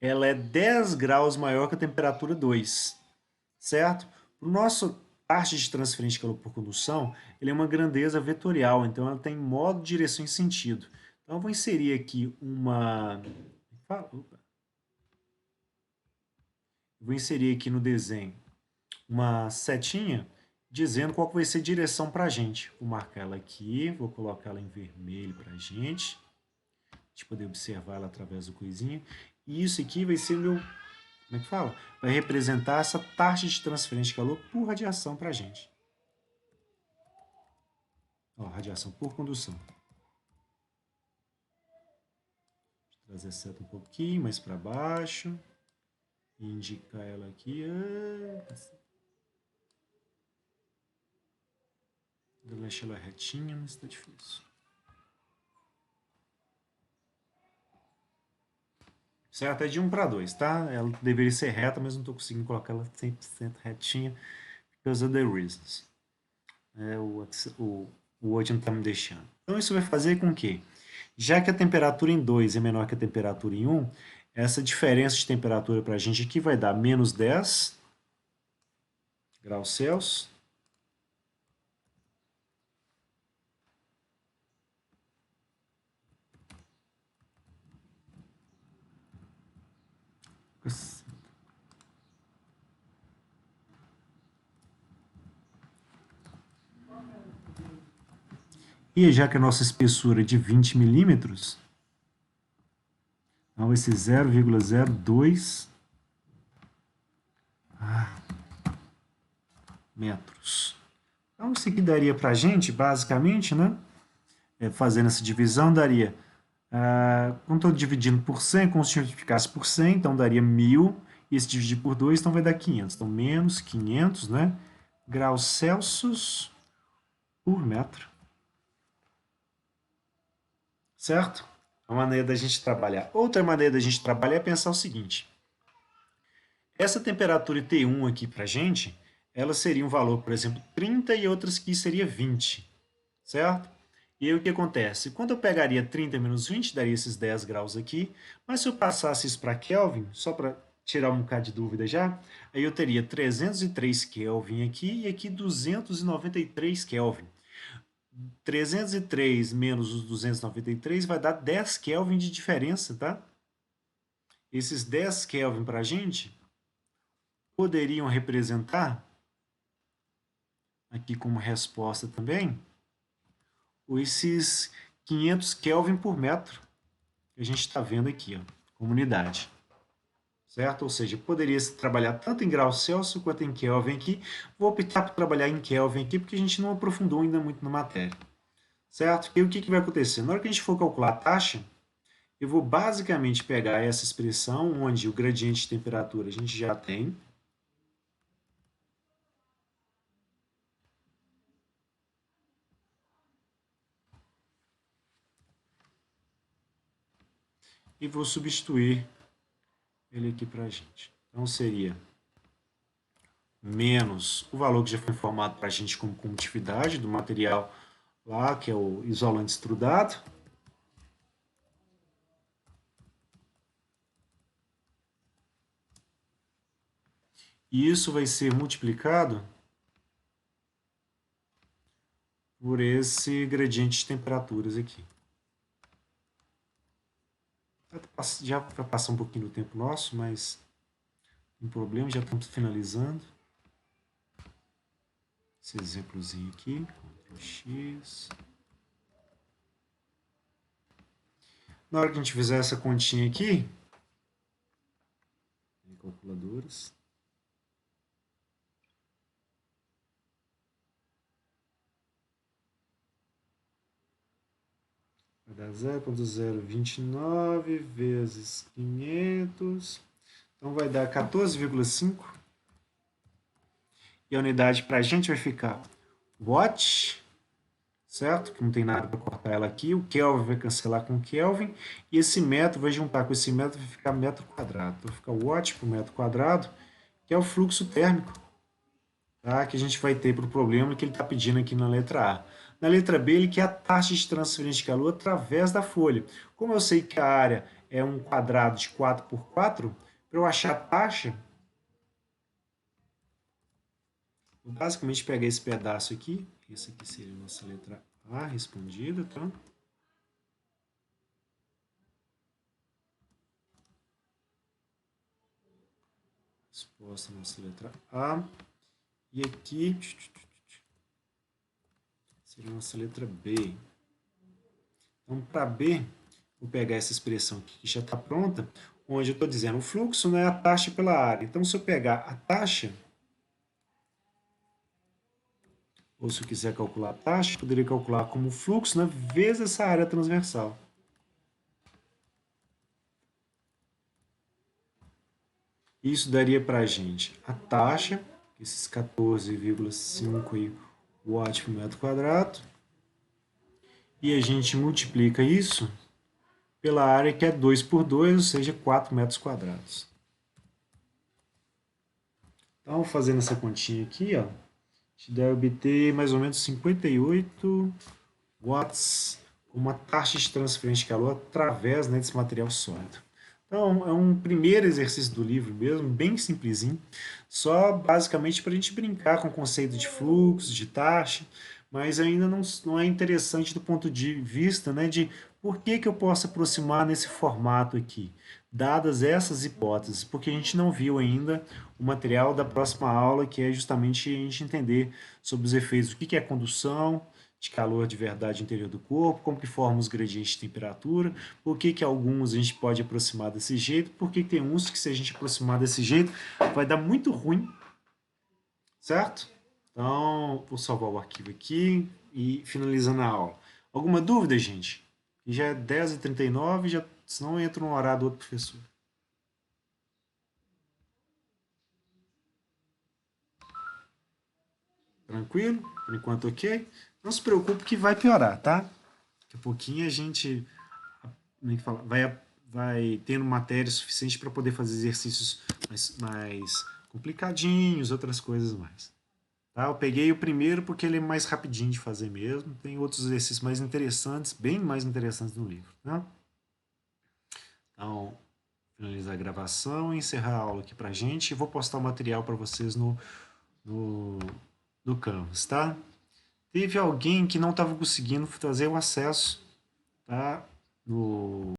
Speaker 1: ela é 10 graus maior que a temperatura 2, certo? Para o nosso taxa de transferência de calor por condução, ele é uma grandeza vetorial, então ela tem modo, direção e sentido. Então, eu vou inserir aqui vou inserir aqui no desenho uma setinha dizendo qual que vai ser a direção para a gente. Vou marcar ela aqui, vou colocar ela em vermelho para a gente poder observar ela através do coisinho. E isso aqui vai ser o meu, como é que fala? Vai representar essa taxa de transferência de calor por radiação para a gente. Ó, radiação por condução. Vou trazer a seta um pouquinho mais para baixo. E indicar ela aqui. Eu deixo ela retinha, mas está difícil. Certo? É de 1 para 2, tá? Ela deveria ser reta, mas não estou conseguindo colocar ela 100% retinha, because of the reasons. O Word não está me deixando. Então, isso vai fazer com que, já que a temperatura em 2 é menor que a temperatura em 1, essa diferença de temperatura para a gente aqui vai dar menos 10 graus Celsius. E já que a nossa espessura é de 20 milímetros, então vai ser 0,02 metros. Então, isso aqui daria para a gente, basicamente, né? Fazendo essa divisão, daria... quando estou dividindo por 100, como se multiplicasse por 100, então daria 1000. E se dividir por 2, então vai dar 500. Então, menos 500, né? Graus Celsius por metro. Certo? Uma maneira da gente trabalhar. Outra maneira da gente trabalhar é pensar o seguinte. Essa temperatura T1 aqui para a gente, ela seria um valor, por exemplo, 30 e outras que seria 20. Certo? E aí o que acontece? Quando eu pegaria 30 menos 20, daria esses 10 graus aqui. Mas se eu passasse isso para Kelvin, só para tirar um bocado de dúvida já, aí eu teria 303 Kelvin aqui e aqui 293 Kelvin. 303 menos os 293 vai dar 10 Kelvin de diferença, tá? Esses 10 Kelvin para a gente poderiam representar, aqui como resposta também, esses 500 Kelvin por metro que a gente está vendo aqui, ó, como unidade. Certo? Ou seja, poderia se trabalhar tanto em graus Celsius quanto em Kelvin aqui. Vou optar por trabalhar em Kelvin aqui, porque a gente não aprofundou ainda muito na matéria. Certo? E o que vai acontecer? Na hora que a gente for calcular a taxa, eu vou basicamente pegar essa expressão, onde o gradiente de temperatura a gente já tem. E vou substituir ele aqui para a gente. Então, seria menos o valor que já foi informado para a gente como condutividade do material lá, que é o isolante extrudado. E isso vai ser multiplicado por esse gradiente de temperaturas aqui. Já vai passar um pouquinho do tempo nosso, mas não tem problema, já estamos finalizando. Esse exemplozinho aqui, Ctrl X. Na hora que a gente fizer essa continha aqui, calculadoras. Vai dar 0,029 vezes 500. Então vai dar 14,5. E a unidade para a gente vai ficar watt, certo? Que não tem nada para cortar ela aqui. O Kelvin vai cancelar com o Kelvin. E esse metro vai juntar com esse metro, vai ficar metro quadrado. Então vai ficar watt por metro quadrado, que é o fluxo térmico, tá? Que a gente vai ter para o problema que ele está pedindo aqui na letra A. Na letra B, ele quer a taxa de transferência de calor através da folha. Como eu sei que a área é um quadrado de 4 por 4, para eu achar a taxa, vou basicamente pegar esse pedaço aqui. Esse aqui seria a nossa letra A respondida, tá? Resposta a nossa letra A. E aqui seria a nossa letra B. Então, para B, vou pegar essa expressão aqui que já está pronta, onde eu estou dizendo o fluxo, né, é a taxa pela área. Então, se eu pegar a taxa, ou se eu quiser calcular a taxa, eu poderia calcular como fluxo, né, vezes essa área transversal. Isso daria para a gente a taxa, esses 14,5 watts por metro quadrado, e a gente multiplica isso pela área que é 2 por 2, ou seja, 4 metros quadrados. Então, fazendo essa continha aqui, ó, a gente deve obter mais ou menos 58 watts como uma taxa de transferência de calor através, né, desse material sólido. Então, é um primeiro exercício do livro mesmo, bem simplesinho, só basicamente para a gente brincar com o conceito de fluxo, de taxa, mas ainda não é interessante do ponto de vista, né, de por que eu posso aproximar nesse formato aqui, dadas essas hipóteses, porque a gente não viu ainda o material da próxima aula, que é justamente a gente entender sobre os efeitos, o que é condução, de calor de verdade interior do corpo, como que formam os gradientes de temperatura, por que alguns a gente pode aproximar desse jeito, por que tem uns que se a gente aproximar desse jeito vai dar muito ruim, certo? Então, vou salvar o arquivo aqui e finalizando a aula. Alguma dúvida, gente? Já é 10h39, já, senão eu entro no horário do outro professor. Tranquilo? Por enquanto ok? Não se preocupe que vai piorar, tá? Daqui a pouquinho a gente vai tendo matéria suficiente para poder fazer exercícios mais complicadinhos, outras coisas mais. Tá? Eu peguei o primeiro porque ele é mais rapidinho de fazer mesmo. Tem outros exercícios mais interessantes, bem mais interessantes no livro. Né? Então, finalizar a gravação e encerrar a aula aqui pra gente. E vou postar o material para vocês no Canvas, tá? teve alguém que não estava conseguindo fazer o acesso, tá? No